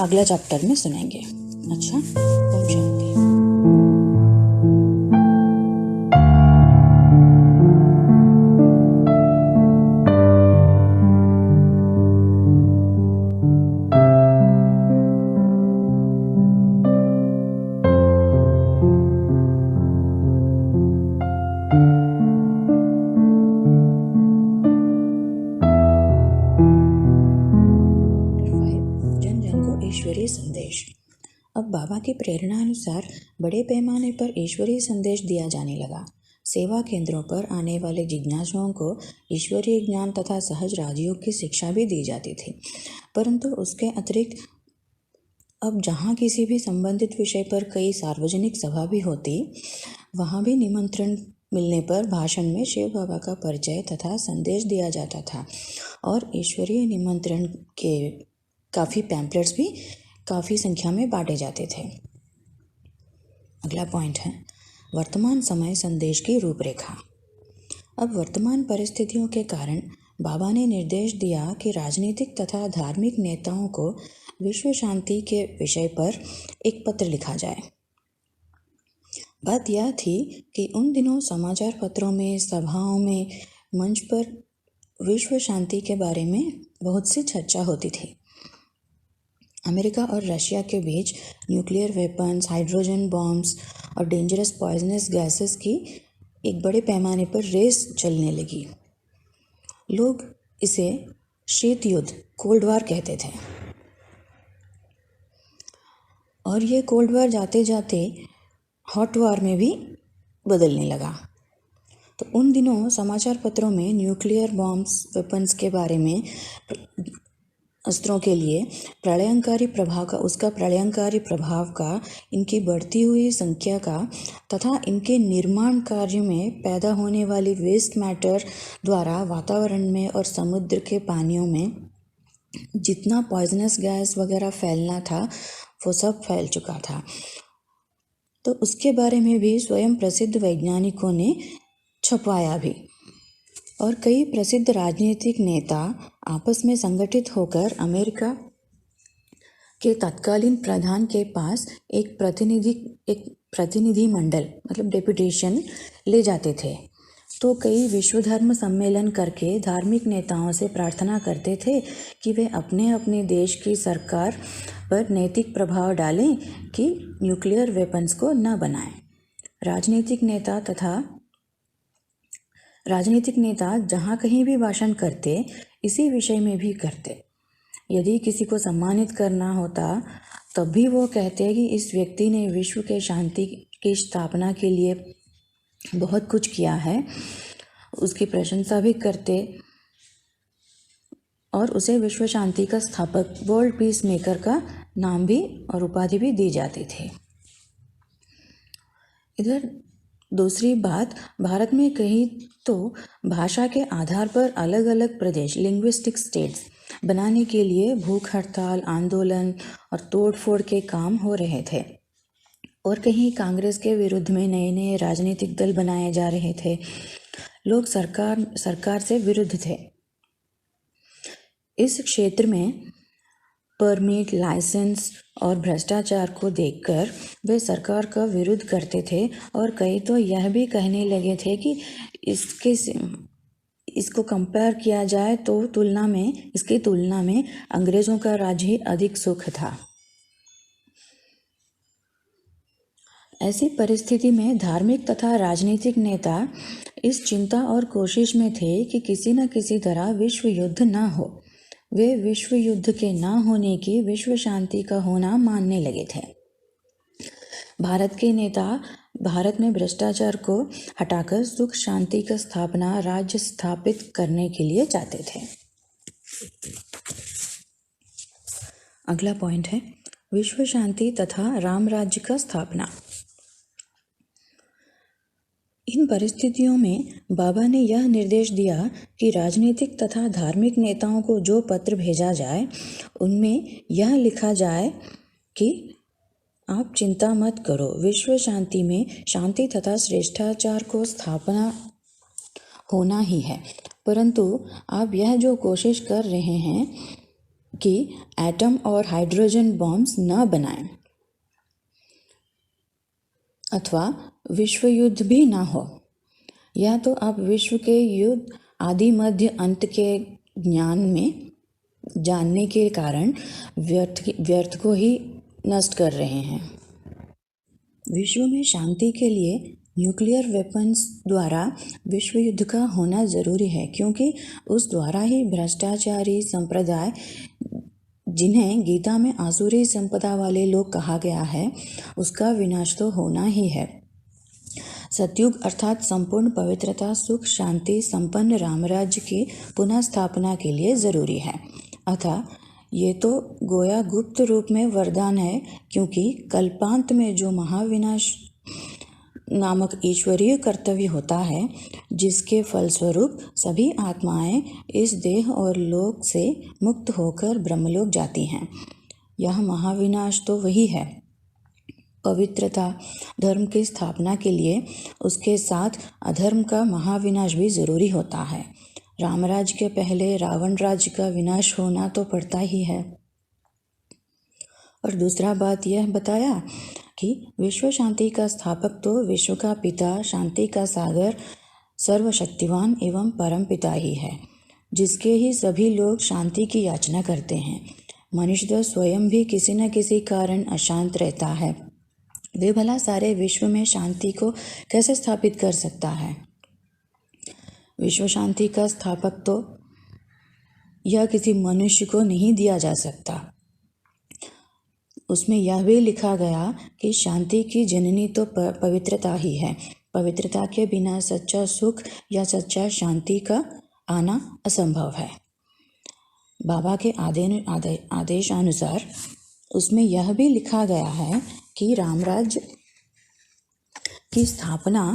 अगला चैप्टर में सुनेंगे। अच्छा, ओम शांति। जन जन को ईश्वरीय संदेश। अब बाबा की प्रेरणा अनुसार बड़े पैमाने पर ईश्वरीय संदेश दिया जाने लगा। सेवा केंद्रों पर आने वाले जिज्ञासुओं को ईश्वरीय ज्ञान तथा सहज राजयोग की शिक्षा भी दी जाती थी, परंतु उसके अतिरिक्त अब जहाँ किसी भी संबंधित विषय पर कई सार्वजनिक सभा भी होती, वहाँ भी निमंत्रण मिलने पर भाषण में शिव बाबा का परिचय तथा संदेश दिया जाता था और ईश्वरीय निमंत्रण के काफ़ी पैम्पलेट्स भी काफ़ी संख्या में बांटे जाते थे। अगला पॉइंट है वर्तमान समय संदेश की रूपरेखा। अब वर्तमान परिस्थितियों के कारण बाबा ने निर्देश दिया कि राजनीतिक तथा धार्मिक नेताओं को विश्व शांति के विषय पर एक पत्र लिखा जाए। बात यह थी कि उन दिनों समाचार पत्रों में, सभाओं में, मंच पर विश्व शांति के बारे में बहुत सी चर्चा होती थी। अमेरिका और रशिया के बीच न्यूक्लियर वेपन्स, हाइड्रोजन बॉम्ब्स और डेंजरस पॉइजनस गैसेस की एक बड़े पैमाने पर रेस चलने लगी। लोग इसे शीत युद्ध, कोल्ड वार कहते थे और ये कोल्ड वार जाते जाते हॉट वार में भी बदलने लगा। तो उन दिनों समाचार पत्रों में न्यूक्लियर बॉम्ब्स, वेपन्स के बारे में, अस्त्रों के लिए प्रलयंकारी प्रभाव का, इनकी बढ़ती हुई संख्या का तथा इनके निर्माण कार्य में पैदा होने वाली वेस्ट मैटर द्वारा वातावरण में और समुद्र के पानियों में जितना पॉइजनस गैस वगैरह फैलना था वो सब फैल चुका था। तो उसके बारे में भी स्वयं प्रसिद्ध वैज्ञानिकों ने छपवाया भी और कई प्रसिद्ध राजनीतिक नेता आपस में संगठित होकर अमेरिका के तत्कालीन प्रधान के पास एक प्रतिनिधि मंडल मतलब डेपुटेशन ले जाते थे। तो कई विश्व धर्म सम्मेलन करके धार्मिक नेताओं से प्रार्थना करते थे कि वे अपने अपने देश की सरकार पर नैतिक प्रभाव डालें कि न्यूक्लियर वेपन्स को न बनाएं। राजनीतिक नेता जहाँ कहीं भी भाषण करते इसी विषय में भी करते। यदि किसी को सम्मानित करना होता तब भी वो कहते कि इस व्यक्ति ने विश्व के शांति की स्थापना के लिए बहुत कुछ किया है, उसकी प्रशंसा भी करते और उसे विश्व शांति का स्थापक, वर्ल्ड पीस मेकर का नाम भी और उपाधि भी दी जाती थी। इधर दूसरी बात, भारत में कहीं तो भाषा के आधार पर अलग अलग प्रदेश, लिंग्विस्टिक स्टेट्स बनाने के लिए भूख हड़ताल, आंदोलन और तोड़फोड़ के काम हो रहे थे और कहीं कांग्रेस के विरुद्ध में नए नए राजनीतिक दल बनाए जा रहे थे। लोग सरकार से विरुद्ध थे। इस क्षेत्र में परमिट, लाइसेंस और भ्रष्टाचार को देखकर वे सरकार का विरोध करते थे और कई तो यह भी कहने लगे थे कि इसको कंपेयर किया जाए तो इसकी तुलना में अंग्रेज़ों का राज ही अधिक सुख था। ऐसी परिस्थिति में धार्मिक तथा राजनीतिक नेता इस चिंता और कोशिश में थे कि किसी न किसी तरह विश्व युद्ध न हो। वे विश्व युद्ध के न होने की विश्व शांति का होना मानने लगे थे। भारत के नेता भारत में भ्रष्टाचार को हटाकर सुख शांति का स्थापना, राज्य स्थापित करने के लिए चाहते थे। अगला पॉइंट है विश्व शांति तथा राम राज्य का स्थापना। इन परिस्थितियों में बाबा ने यह निर्देश दिया कि राजनीतिक तथा धार्मिक नेताओं को जो पत्र भेजा जाए उनमें यह लिखा जाए कि आप चिंता मत करो, विश्व शांति में शांति तथा श्रेष्ठाचार को स्थापना होना ही है, परंतु आप यह जो कोशिश कर रहे हैं कि एटम और हाइड्रोजन बॉम्ब्स न बनाएं अथवा विश्व युद्ध भी ना हो, या तो आप विश्व के युद्ध आदि मध्य अंत के ज्ञान में जानने के कारण व्यर्थ को ही नष्ट कर रहे हैं। विश्व में शांति के लिए न्यूक्लियर वेपन्स द्वारा विश्व युद्ध का होना ज़रूरी है, क्योंकि उस द्वारा ही भ्रष्टाचारी संप्रदाय, जिन्हें गीता में आसुरी संपदा वाले लोग कहा गया है, उसका विनाश तो होना ही है। सतयुग अर्थात संपूर्ण पवित्रता, सुख, शांति संपन्न रामराज्य की पुनः स्थापना के लिए ज़रूरी है। अतः ये तो गोया गुप्त रूप में वरदान है, क्योंकि कल्पांत में जो महाविनाश नामक ईश्वरीय कर्तव्य होता है, जिसके फलस्वरूप सभी आत्माएं इस देह और लोक से मुक्त होकर ब्रह्मलोक जाती हैं, यह महाविनाश तो वही है। पवित्रता धर्म की स्थापना के लिए उसके साथ अधर्म का महाविनाश भी जरूरी होता है। रामराज के पहले रावण राज्य का विनाश होना तो पड़ता ही है। और दूसरा बात यह बताया कि विश्व शांति का स्थापक तो विश्व का पिता, शांति का सागर, सर्वशक्तिवान एवं परम पिता ही है, जिसके ही सभी लोग शांति की याचना करते हैं। मनुष्य तो स्वयं भी किसी न किसी कारण अशांत रहता है, वे भला सारे विश्व में शांति को कैसे स्थापित कर सकता है। विश्व शांति का स्थापक तो यह किसी मनुष्य को नहीं दिया जा सकता। उसमें यह भी लिखा गया कि शांति की जननी तो पवित्रता ही है, पवित्रता के बिना सच्चा सुख या सच्चा शांति का आना असंभव है। बाबा के आदेशानुसार उसमें यह भी लिखा गया है कि रामराज्य की स्थापना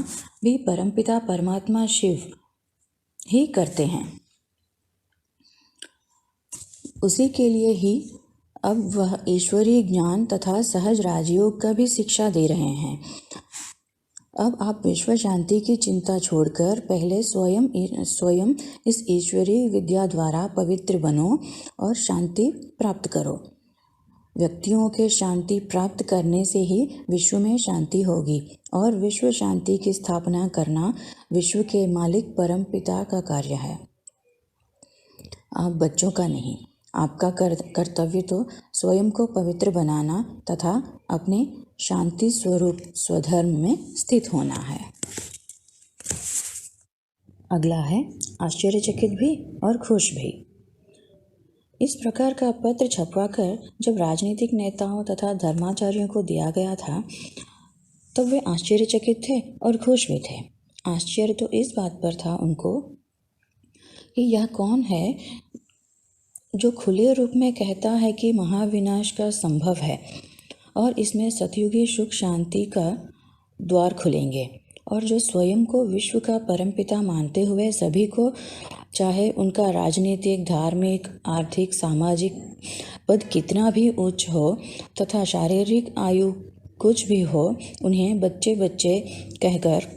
भी परमपिता परमात्मा शिव ही करते हैं। उसी के लिए ही अब वह ईश्वरीय ज्ञान तथा सहज राजयोग का भी शिक्षा दे रहे हैं। अब आप विश्व शांति की चिंता छोड़कर पहले स्वयं इस ईश्वरीय विद्या द्वारा पवित्र बनो और शांति प्राप्त करो। व्यक्तियों के शांति प्राप्त करने से ही विश्व में शांति होगी, और विश्व शांति की स्थापना करना विश्व के मालिक परम पिता का कार्य है, आप बच्चों का नहीं। आपका कर्तव्य तो स्वयं को पवित्र बनाना तथा अपने शांति स्वरूप स्वधर्म में स्थित होना है। अगला है आश्चर्यचकित भी और खुश भी। इस प्रकार का पत्र छपवाकर जब राजनीतिक नेताओं तथा धर्माचार्यों को दिया गया था, तब वे आश्चर्यचकित थे और खुश भी थे। आश्चर्य तो इस बात पर था उनको कि यह कौन है जो खुले रूप में कहता है कि महाविनाश का संभव है और इसमें सतयुगी सुख शांति का द्वार खुलेंगे, और जो स्वयं को विश्व का परमपिता मानते हुए सभी को, चाहे उनका राजनीतिक, धार्मिक, आर्थिक, सामाजिक पद कितना भी उच्च हो तथा शारीरिक आयु कुछ भी हो, उन्हें बच्चे बच्चे कहकर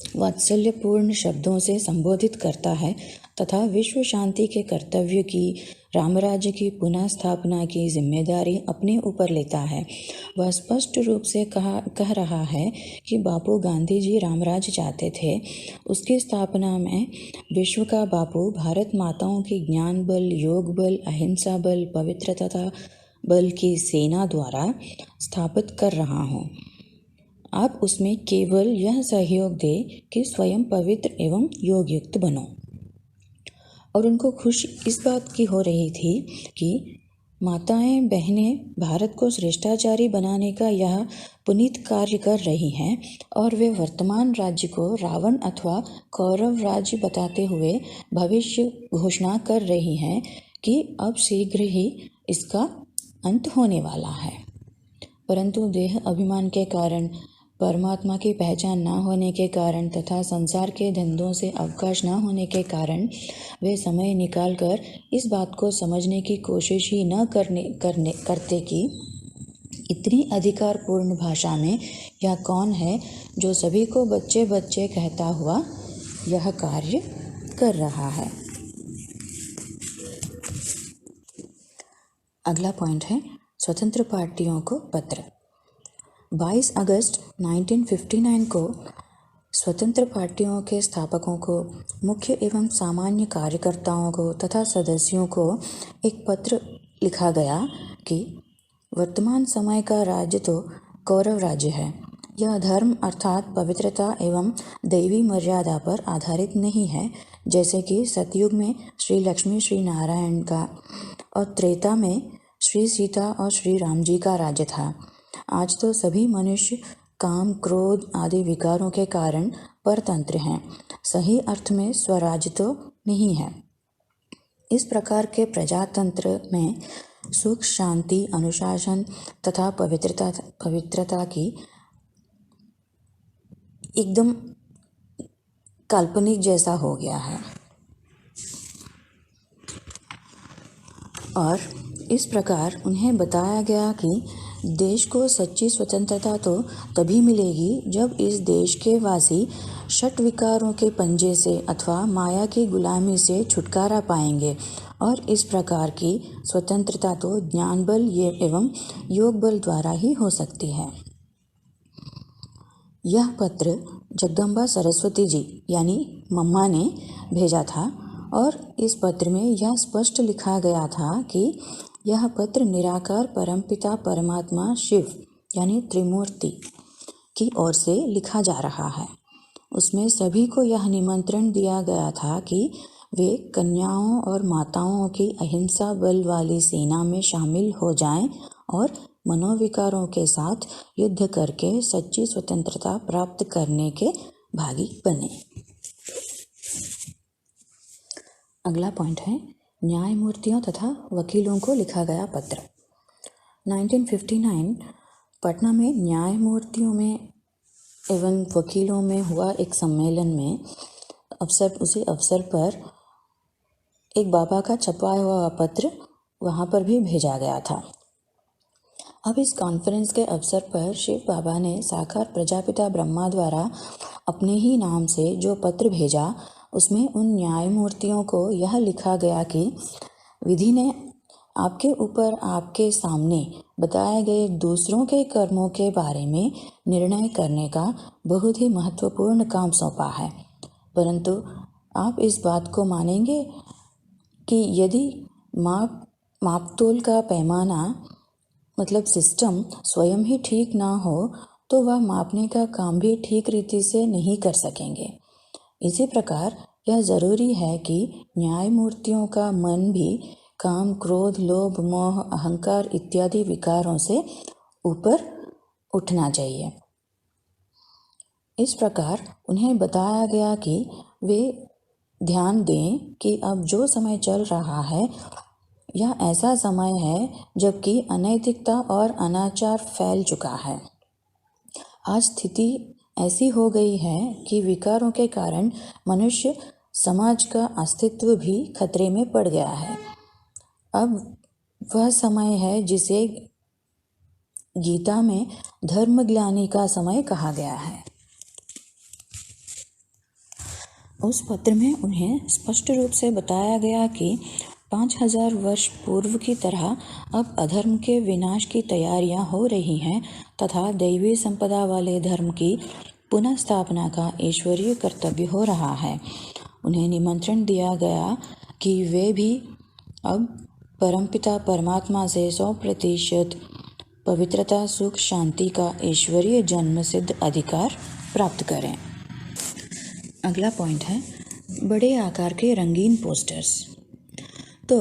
वात्सल्यपूर्ण शब्दों से संबोधित करता है तथा विश्व शांति के कर्तव्य की, रामराज्य की पुनः स्थापना की जिम्मेदारी अपने ऊपर लेता है। वह स्पष्ट रूप से कह रहा है कि बापू गांधी जी रामराज्य चाहते थे। उसकी स्थापना में विश्व का बापू भारत माताओं की ज्ञान बल, योग बल, अहिंसा बल, पवित्रता बल की सेना द्वारा स्थापित कर रहा हूँ। आप उसमें केवल यह सहयोग दे कि स्वयं पवित्र एवं योग युक्त बनो। और उनको खुशी इस बात की हो रही थी कि माताएं बहनें भारत को श्रेष्ठाचारी बनाने का यह पुनीत कार्य कर रही हैं, और वे वर्तमान राज्य को रावण अथवा कौरव राज्य बताते हुए भविष्य घोषणा कर रही हैं कि अब शीघ्र ही इसका अंत होने वाला है। परंतु देह अभिमान के कारण, परमात्मा की पहचान न होने के कारण तथा संसार के धंधों से अवकाश न होने के कारण वे समय निकालकर इस बात को समझने की कोशिश ही न करते कि इतनी अधिकारपूर्ण भाषा में यह कौन है जो सभी को बच्चे बच्चे कहता हुआ यह कार्य कर रहा है। अगला पॉइंट है स्वतंत्र पार्टियों को पत्र। 22 अगस्त 1959 को स्वतंत्र पार्टियों के स्थापकों को, मुख्य एवं सामान्य कार्यकर्ताओं को तथा सदस्यों को एक पत्र लिखा गया कि वर्तमान समय का राज्य तो कौरव राज्य है। यह धर्म अर्थात पवित्रता एवं दैवी मर्यादा पर आधारित नहीं है, जैसे कि सतयुग में श्री लक्ष्मी श्री नारायण का और त्रेता में श्री सीता और श्री राम जी का राज्य था। आज तो सभी मनुष्य काम, क्रोध आदि विकारों के कारण परतंत्र हैं। सही अर्थ में स्वराज्य तो नहीं है। इस प्रकार के प्रजातंत्र में सुख, शांति, अनुशासन तथा पवित्रता की एकदम काल्पनिक जैसा हो गया है। और इस प्रकार उन्हें बताया गया कि देश को सच्ची स्वतंत्रता तो तभी मिलेगी जब इस देश के वासी षट विकारों के पंजे से अथवा माया की गुलामी से छुटकारा पाएंगे। और इस प्रकार की स्वतंत्रता तो ज्ञान बल एवं योग बल द्वारा ही हो सकती है। यह पत्र जगदम्बा सरस्वती जी यानी मम्मा ने भेजा था और इस पत्र में यह स्पष्ट लिखा गया था कि यह पत्र निराकार परमपिता परमात्मा शिव यानी त्रिमूर्ति की ओर से लिखा जा रहा है। उसमें सभी को यह निमंत्रण दिया गया था कि वे कन्याओं और माताओं की अहिंसा बल वाली सेना में शामिल हो जाएं और मनोविकारों के साथ युद्ध करके सच्ची स्वतंत्रता प्राप्त करने के भागी बने। अगला पॉइंट है न्यायमूर्तियों तथा वकीलों को लिखा गया पत्र। 1959 पटना में न्यायमूर्तियों में एवं वकीलों में हुआ एक सम्मेलन में उसी अवसर पर एक बाबा का छपवाया हुआ पत्र वहाँ पर भी भेजा गया था। अब इस कॉन्फ्रेंस के अवसर पर शिव बाबा ने साकार प्रजापिता ब्रह्मा द्वारा अपने ही नाम से जो पत्र भेजा, उसमें उन न्यायमूर्तियों को यह लिखा गया कि विधि ने आपके ऊपर आपके सामने बताए गए दूसरों के कर्मों के बारे में निर्णय करने का बहुत ही महत्वपूर्ण काम सौंपा है, परंतु आप इस बात को मानेंगे कि यदि मापतोल का पैमाना मतलब सिस्टम स्वयं ही ठीक ना हो तो वह मापने का काम भी ठीक रीति से नहीं कर सकेंगे। इसी प्रकार यह जरूरी है कि न्यायमूर्तियों का मन भी काम, क्रोध, लोभ, मोह, अहंकार इत्यादि विकारों से ऊपर उठना चाहिए। इस प्रकार उन्हें बताया गया कि वे ध्यान दें कि अब जो समय चल रहा है यह ऐसा समय है जबकि अनैतिकता और अनाचार फैल चुका है। आज स्थिति ऐसी हो गई है कि विकारों के कारण मनुष्य समाज का अस्तित्व भी खतरे में पड़ गया है। अब वह समय है जिसे गीता में धर्मग्लानि का समय कहा गया है। उस पत्र में उन्हें स्पष्ट रूप से बताया गया कि 5000 वर्ष पूर्व की तरह अब अधर्म के विनाश की तैयारियां हो रही हैं तथा दैवी संपदा वाले धर्म की पुनः स्थापना का ईश्वरीय कर्तव्य हो रहा है। उन्हें निमंत्रण दिया गया कि वे भी अब परमपिता परमात्मा से 100% पवित्रता, सुख, शांति का ईश्वरीय जन्म सिद्ध अधिकार प्राप्त करें। अगला पॉइंट है बड़े आकार के रंगीन पोस्टर्स। तो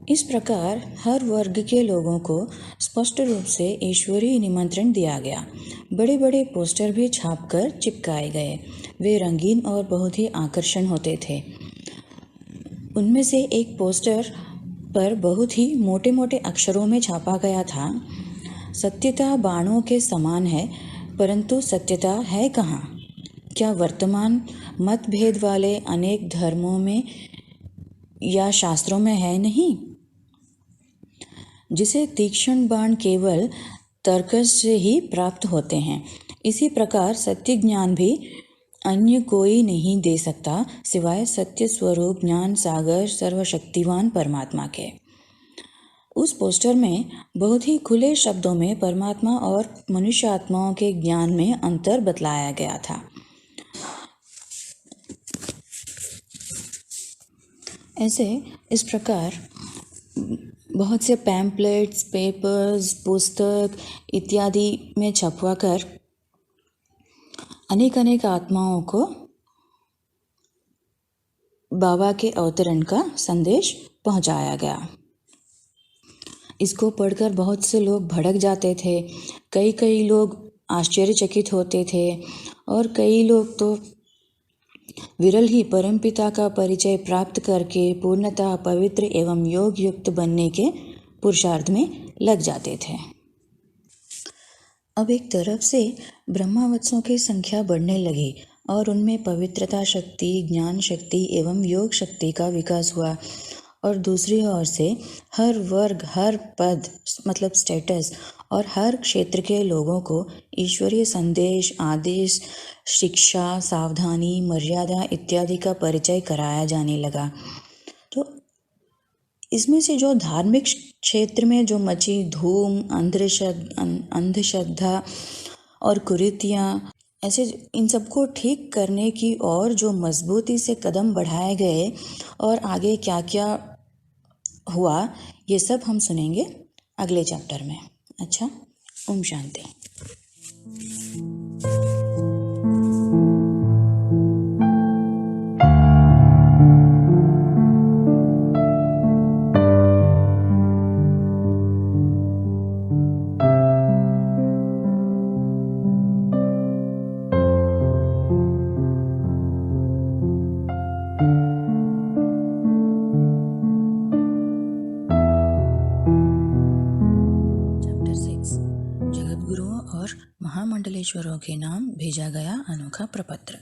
इस प्रकार हर वर्ग के लोगों को स्पष्ट रूप से ईश्वरीय निमंत्रण दिया गया। बड़े बड़े पोस्टर भी छापकर चिपकाए गए। वे रंगीन और बहुत ही आकर्षण होते थे। उनमें से एक पोस्टर पर बहुत ही मोटे मोटे अक्षरों में छापा गया था, सत्यता बाणों के समान है परंतु सत्यता है कहाँ? क्या वर्तमान मतभेद वाले अनेक धर्मों में या शास्त्रों में है नहीं? जिसे तीक्ष्ण बाण केवल तर्क से ही प्राप्त होते हैं। इसी प्रकार सत्य ज्ञान भी अन्य कोई नहीं दे सकता सिवाय सत्य स्वरूप ज्ञान सागर सर्वशक्तिवान परमात्मा के। उस पोस्टर में बहुत ही खुले शब्दों में परमात्मा और मनुष्य आत्माओं के ज्ञान में अंतर बतलाया गया था। ऐसे इस प्रकार बहुत से पैम्पलेट्स, पेपर्स, पुस्तक इत्यादि में छपवाकर अनेक अनेक आत्माओं को बाबा के अवतरण का संदेश पहुंचाया गया। इसको पढ़कर बहुत से लोग भड़क जाते थे, कई लोग आश्चर्यचकित होते थे और कई लोग तो विरल ही परमपिता का परिचय प्राप्त करके पूर्णतः पवित्र एवं योग युक्त बनने के पुरुषार्थ में लग जाते थे। अब एक तरफ से ब्रह्मावत्सों की संख्या बढ़ने लगी और उनमें पवित्रता शक्ति, ज्ञान शक्ति एवं योग शक्ति का विकास हुआ, और दूसरी ओर से हर वर्ग, हर पद मतलब स्टेटस और हर क्षेत्र के लोगों को ईश्वरीय संदेश, आदेश, शिक्षा, सावधानी, मर्यादा इत्यादि का परिचय कराया जाने लगा। तो इसमें से जो धार्मिक क्षेत्र में जो मची धूम, अंधश्रद्धा और कुरीतियाँ, ऐसे इन सबको ठीक करने की और जो मजबूती से कदम बढ़ाए गए और आगे क्या क्या हुआ, ये सब हम सुनेंगे अगले चैप्टर में। अच्छा, ओम शांति। महामंडलेश्वरों के नाम भेजा गया अनोखा प्रपत्र।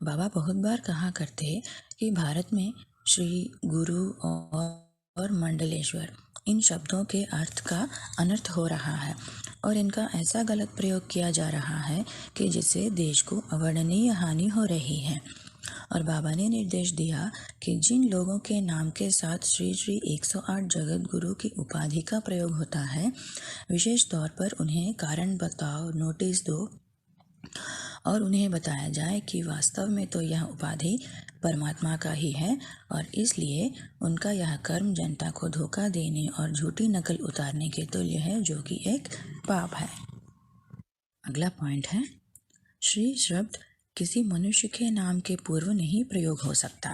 बाबा बहुत बार कहा करते कि भारत में श्री, गुरु और मंडलेश्वर इन शब्दों के अर्थ का अनर्थ हो रहा है और इनका ऐसा गलत प्रयोग किया जा रहा है कि जिससे देश को अवर्णनीय हानि हो रही है। और बाबा ने निर्देश दिया कि जिन लोगों के नाम के साथ श्री श्री 108 जगत गुरु की उपाधि का प्रयोग होता है, विशेष तौर पर उन्हें कारण बताओ, नोटिस दो और उन्हें बताया जाए कि वास्तव में तो यह उपाधि परमात्मा का ही है और इसलिए उनका यह कर्म जनता को धोखा देने और झूठी नकल उतारने के तुल्य है, जो कि एक पाप है। अगला पॉइंट है, श्री शब्द किसी मनुष्य के नाम के पूर्व नहीं प्रयोग हो सकता।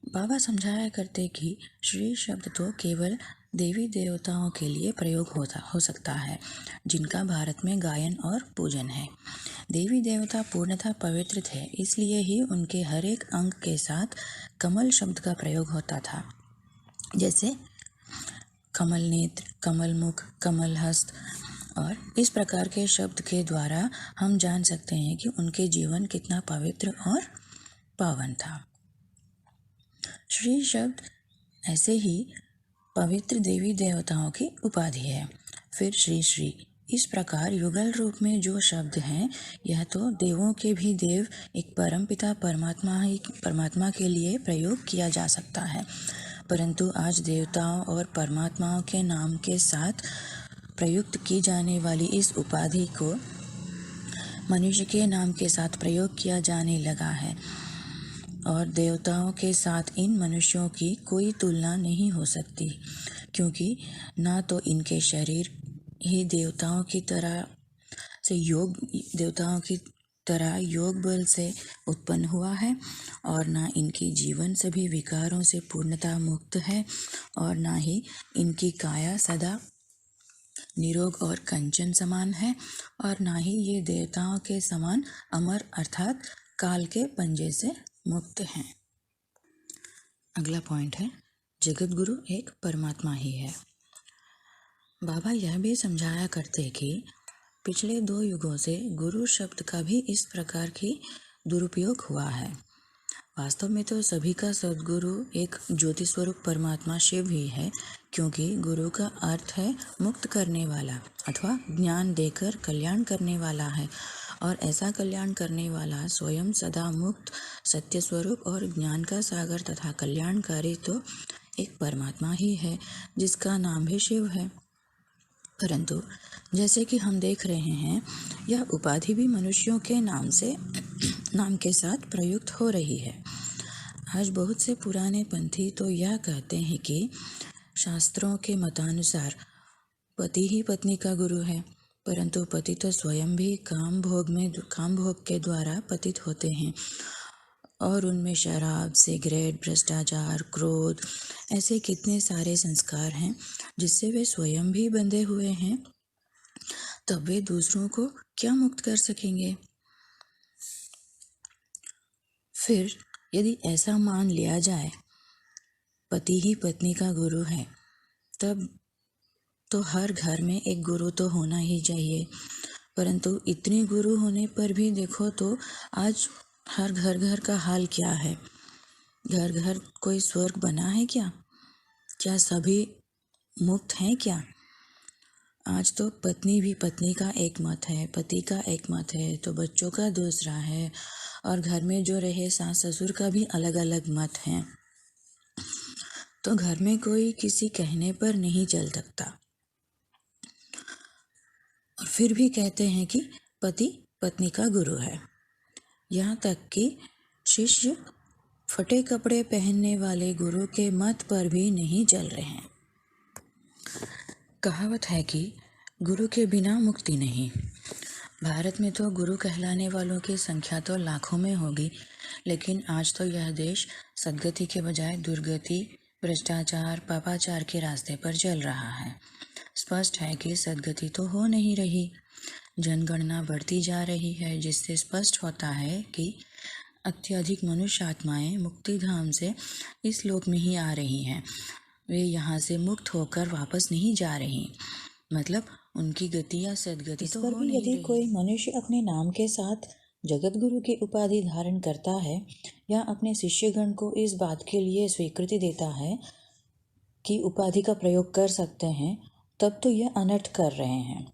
बाबा समझाया करते कि श्री शब्द तो केवल देवी देवताओं के लिए प्रयोग हो सकता है जिनका भारत में गायन और पूजन है। देवी देवता पूर्णतः पवित्र थे, इसलिए ही उनके हर एक अंग के साथ कमल शब्द का प्रयोग होता था, जैसे कमल नेत्र, कमल मुख, कमल हस्त। और इस प्रकार के शब्द के द्वारा हम जान सकते हैं कि उनके जीवन कितना पवित्र और पावन था। श्री शब्द ऐसे ही पवित्र देवी देवताओं की उपाधि है। फिर श्री श्री इस प्रकार युगल रूप में जो शब्द हैं, यह तो देवों के भी देव एक परमपिता परमात्मा के लिए प्रयोग किया जा सकता है, परंतु आज देवताओं और परमात्माओं के नाम के साथ प्रयुक्त की जाने वाली इस उपाधि को मनुष्य के नाम के साथ प्रयोग किया जाने लगा है और देवताओं के साथ इन मनुष्यों की कोई तुलना नहीं हो सकती, क्योंकि ना तो इनके शरीर ही देवताओं की तरह योग बल से उत्पन्न हुआ है और ना इनकी जीवन सभी विकारों से पूर्णतः मुक्त है और ना ही इनकी काया सदा निरोग और कंचन समान है और ना ही ये देवताओं के समान अमर अर्थात काल के पंजे से मुक्त हैं। अगला पॉइंट है, जगत गुरु एक परमात्मा ही है। बाबा यह भी समझाया करते कि पिछले 2 युगों से गुरु शब्द का भी इस प्रकार की दुरुपयोग हुआ है वास्तव में तो सभी का सद्गुरु एक ज्योति स्वरूप परमात्मा शिव ही है, क्योंकि गुरु का अर्थ है मुक्त करने वाला अथवा ज्ञान देकर कल्याण करने वाला है, और ऐसा कल्याण करने वाला स्वयं सदा मुक्त सत्य स्वरूप और ज्ञान का सागर तथा कल्याणकारी तो एक परमात्मा ही है, जिसका नाम भी शिव है। परंतु जैसे कि हम देख रहे हैं, यह उपाधि भी मनुष्यों के नाम के साथ प्रयुक्त हो रही है। आज बहुत से पुराने पंथी तो यह कहते हैं कि शास्त्रों के मतानुसार पति ही पत्नी का गुरु है, परंतु पति तो स्वयं भी काम भोग के द्वारा पतित होते हैं, और उनमें शराब, सिगरेट, भ्रष्टाचार, क्रोध, ऐसे कितने सारे संस्कार हैं जिससे वे स्वयं भी बंधे हुए हैं, तब वे दूसरों को क्या मुक्त कर सकेंगे। फिर यदि ऐसा मान लिया जाए पति ही पत्नी का गुरु है, तब तो हर घर में एक गुरु तो होना ही चाहिए। परंतु इतने गुरु होने पर भी देखो तो आज हर घर का हाल क्या है। घर कोई स्वर्ग बना है क्या? क्या सभी मुक्त हैं क्या? आज तो पत्नी भी पत्नी का एक मत है, पति का एक मत है, तो बच्चों का दूसरा है, और घर में जो रहे सास ससुर का भी अलग अलग मत है। तो घर में कोई किसी कहने पर नहीं चल सकता, और फिर भी कहते हैं कि पति पत्नी का गुरु है। यहाँ तक कि शिष्य फटे कपड़े पहनने वाले गुरु के मत पर भी नहीं चल रहे हैं। कहावत है कि गुरु के बिना मुक्ति नहीं। भारत में तो गुरु कहलाने वालों की संख्या तो लाखों में होगी, लेकिन आज तो यह देश सद्गति के बजाय दुर्गति, भ्रष्टाचार, पापाचार के रास्ते पर चल रहा है। स्पष्ट है कि सद्गति तो हो नहीं रही। जनगणना बढ़ती जा रही है, जिससे स्पष्ट होता है कि अत्यधिक मनुष्य आत्माएं मुक्ति धाम से इस लोक में ही आ रही हैं। वे यहाँ से मुक्त होकर वापस नहीं जा रही, मतलब उनकी गति या सद्गति तो हो नहीं रही। यदि कोई मनुष्य अपने नाम के साथ जगत गुरु की उपाधि धारण करता है या अपने शिष्यगण को इस बात के लिए स्वीकृति देता है कि उपाधि का प्रयोग कर सकते हैं, तब तो यह अनर्थ कर रहे हैं,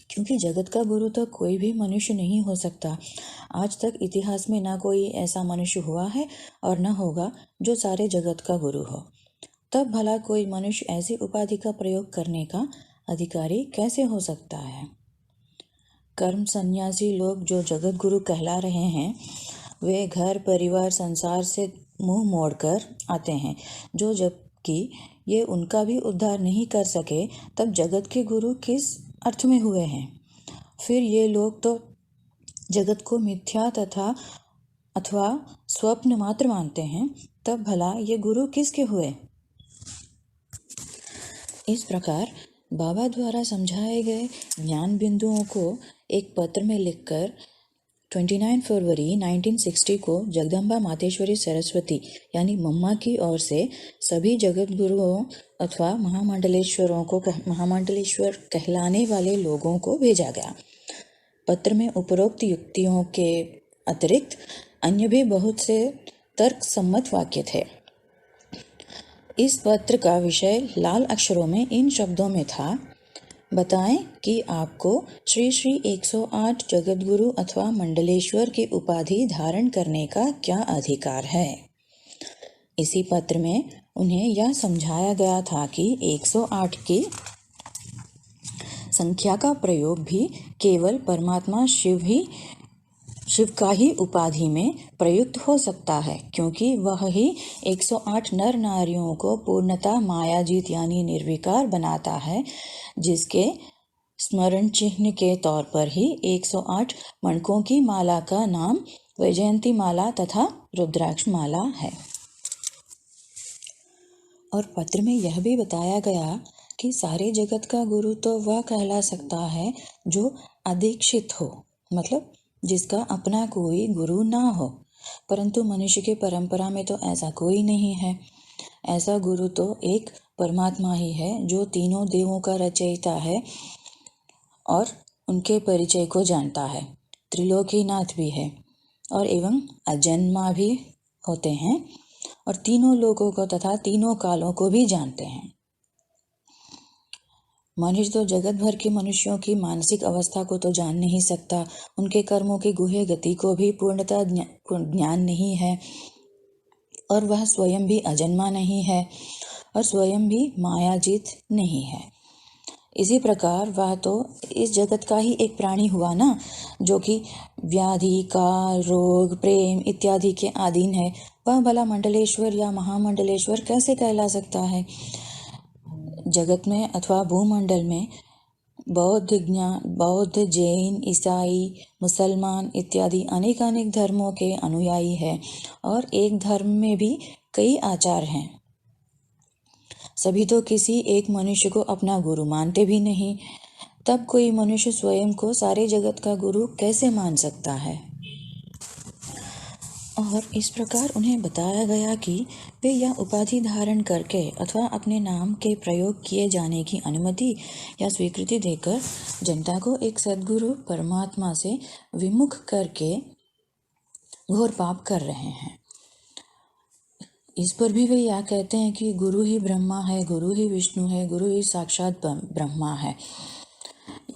क्योंकि जगत का गुरु तो कोई भी मनुष्य नहीं हो सकता। आज तक इतिहास में ना कोई ऐसा मनुष्य हुआ है और न होगा जो सारे जगत का गुरु हो। तब भला कोई मनुष्य ऐसी उपाधि का प्रयोग करने का अधिकारी कैसे हो सकता है। कर्म सन्यासी लोग जो जगत गुरु कहला रहे हैं, वे घर परिवार संसार से मुंह मोड़कर आते हैं, जो जबकि ये उनका भी उद्धार नहीं कर सके, तब जगत के गुरु किस अर्थ में हुए हैं। फिर ये लोग तो जगत को मिथ्या अथवा स्वप्न मात्र मानते हैं, तब भला ये गुरु किसके हुए। इस प्रकार बाबा द्वारा समझाए गए ज्ञान बिंदुओं को एक पत्र में लिखकर 29 फरवरी 1960 को जगदम्बा मातेश्वरी सरस्वती यानी मम्मा की ओर से सभी जगत गुरुओं अथवा महामंडलेश्वर कहलाने वाले लोगों को भेजा गया। पत्र में उपरोक्त युक्तियों के अतिरिक्त अन्य भी बहुत से तर्क सम्मत वाक्य थे। इस पत्र का विषय लाल अक्षरों में इन शब्दों में था, बताएं कि आपको श्री श्री 108 जगत गुरु अथवा मंडलेश्वर की उपाधि धारण करने का क्या अधिकार है। इसी पत्र में उन्हें यह समझाया गया था कि 108 की संख्या का प्रयोग भी केवल परमात्मा शिव का ही उपाधि में प्रयुक्त हो सकता है, क्योंकि वह ही 108 नर नारियों को पूर्णतः मायाजीत यानी निर्विकार बनाता है, जिसके स्मरण चिन्ह के तौर पर ही 108 मणकों की माला का नाम वैजयंती माला तथा रुद्राक्ष माला है। और पत्र में यह भी बताया गया कि सारे जगत का गुरु तो वह कहला सकता है जो अदीक्षित हो, मतलब जिसका अपना कोई गुरु ना हो। परंतु मनुष्य के परंपरा में तो ऐसा कोई नहीं है। ऐसा गुरु तो एक परमात्मा ही है, जो तीनों देवों का रचयिता है और उनके परिचय को जानता है, त्रिलोकीनाथ भी है और एवं अजन्मा भी होते हैं और तीनों लोगों को तथा तीनों कालों को भी जानते हैं। मनुष्य तो जगत भर के मनुष्यों की मानसिक अवस्था को तो जान नहीं सकता, उनके कर्मों की गुह्य गति को भी पूर्णतः ज्ञान नहीं है, और वह स्वयं भी अजन्मा नहीं है और स्वयं भी मायाजीत नहीं है। इसी प्रकार वह तो इस जगत का ही एक प्राणी हुआ ना, जो कि व्याधि काल रोग प्रेम इत्यादि के अधीन है। वह भला मंडलेश्वर या महामंडलेश्वर कैसे कहला सकता है? जगत में अथवा भूमंडल में बौद्ध जैन ईसाई मुसलमान इत्यादि अनेक धर्मों के अनुयायी हैं और एक धर्म में भी कई आचार हैं। सभी तो किसी एक मनुष्य को अपना गुरु मानते भी नहीं, तब कोई मनुष्य स्वयं को सारे जगत का गुरु कैसे मान सकता है? और इस प्रकार उन्हें बताया गया कि वे यह उपाधि धारण करके अथवा अपने नाम के प्रयोग किए जाने की अनुमति या स्वीकृति देकर जनता को एक सद्गुरु परमात्मा से विमुख करके घोर पाप कर रहे हैं। इस पर भी वे यह कहते हैं कि गुरु ही ब्रह्मा है, गुरु ही विष्णु है, गुरु ही साक्षात ब्रह्मा है।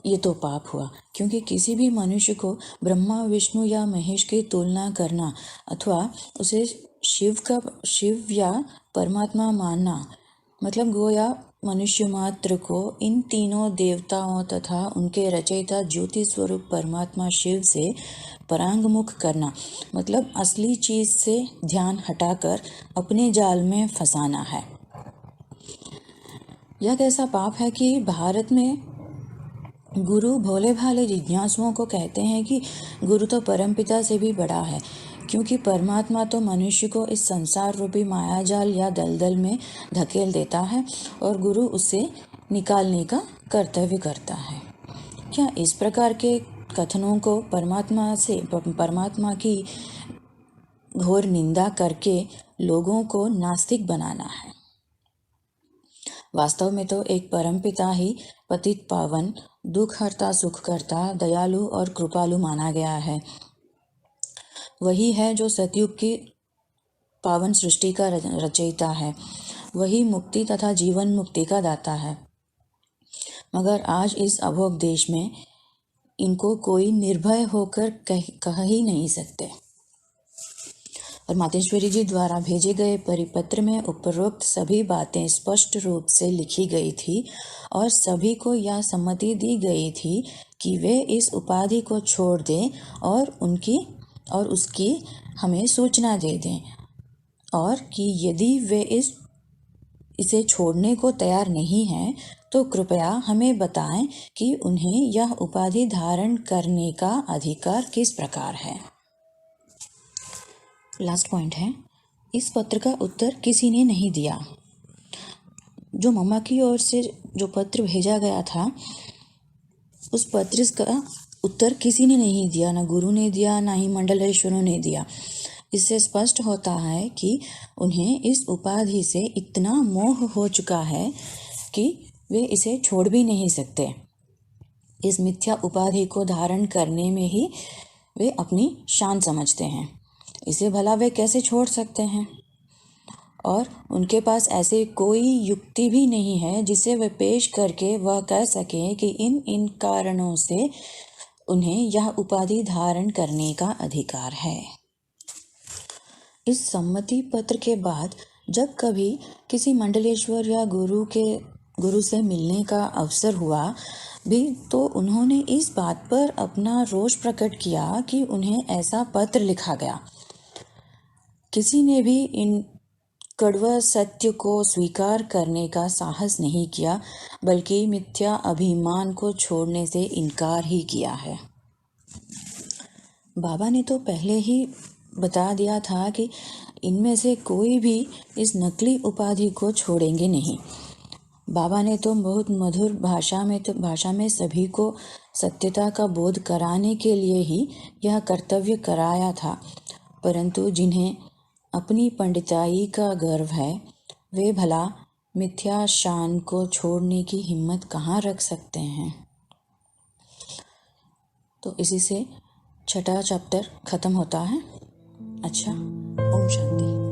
ये तो पाप हुआ, क्योंकि किसी भी मनुष्य को ब्रह्मा विष्णु या महेश की तुलना करना अथवा उसे शिव या परमात्मा मानना, मतलब गोया मनुष्य मात्र को इन तीनों देवताओं तथा उनके रचयिता ज्योति स्वरूप परमात्मा शिव से परांगमुख करना, मतलब असली चीज से ध्यान हटाकर अपने जाल में फंसाना है। यह कैसा पाप है कि भारत में गुरु भोले भाले जिज्ञासुओं को कहते हैं कि गुरु तो परमपिता से भी बड़ा है, क्योंकि परमात्मा तो मनुष्य को इस संसार रूपी मायाजाल या दलदल में धकेल देता है और गुरु उसे निकालने का कर्तव्य करता है। क्या इस प्रकार के कथनों को परमात्मा की घोर निंदा करके लोगों को नास्तिक बनाना है? वास्तव में तो एक परमपिता ही पतित पावन दुख हरता सुख करता दयालु और कृपालु माना गया है। वही है जो सतयुग की पावन सृष्टि का रचयिता है, वही मुक्ति तथा जीवन मुक्ति का दाता है। मगर आज इस अभोग देश में इनको कोई निर्भय होकर कह ही नहीं सकते। और मातेश्वरी जी द्वारा भेजे गए परिपत्र में उपरोक्त सभी बातें स्पष्ट रूप से लिखी गई थी और सभी को यह सम्मति दी गई थी कि वे इस उपाधि को छोड़ दें और उसकी हमें सूचना दे दें, और कि यदि वे इसे छोड़ने को तैयार नहीं हैं तो कृपया हमें बताएं कि उन्हें यह उपाधि धारण करने का अधिकार किस प्रकार है। लास्ट पॉइंट है, इस पत्र का उत्तर किसी ने नहीं दिया। जो मम्मा की ओर से जो पत्र भेजा गया था, उस पत्र का उत्तर किसी ने नहीं दिया, ना गुरु ने दिया, ना ही मंडलेश्वरों ने दिया। इससे स्पष्ट होता है कि उन्हें इस उपाधि से इतना मोह हो चुका है कि वे इसे छोड़ भी नहीं सकते। इस मिथ्या उपाधि को धारण करने में ही वे अपनी शान समझते हैं। इसे भला वे कैसे छोड़ सकते हैं? और उनके पास ऐसे कोई युक्ति भी नहीं है जिसे वे पेश करके वह कह सकें कि इन कारणों से उन्हें यह उपाधि धारण करने का अधिकार है। इस सम्मति पत्र के बाद जब कभी किसी मंडलेश्वर या गुरु से मिलने का अवसर हुआ भी, तो उन्होंने इस बात पर अपना रोष प्रकट किया कि उन्हें ऐसा पत्र लिखा गया। किसी ने भी इन कड़वा सत्य को स्वीकार करने का साहस नहीं किया, बल्कि मिथ्या अभिमान को छोड़ने से इनकार ही किया है। बाबा ने तो पहले ही बता दिया था कि इनमें से कोई भी इस नकली उपाधि को छोड़ेंगे नहीं। बाबा ने तो बहुत मधुर भाषा में सभी को सत्यता का बोध कराने के लिए ही यह कर्तव्य कराया था, परंतु जिन्हें अपनी पंडिताई का गर्व है, वे भला मिथ्या शान को छोड़ने की हिम्मत कहाँ रख सकते हैं। तो इसी से 6वां चैप्टर ख़त्म होता है। अच्छा। ओम शांति।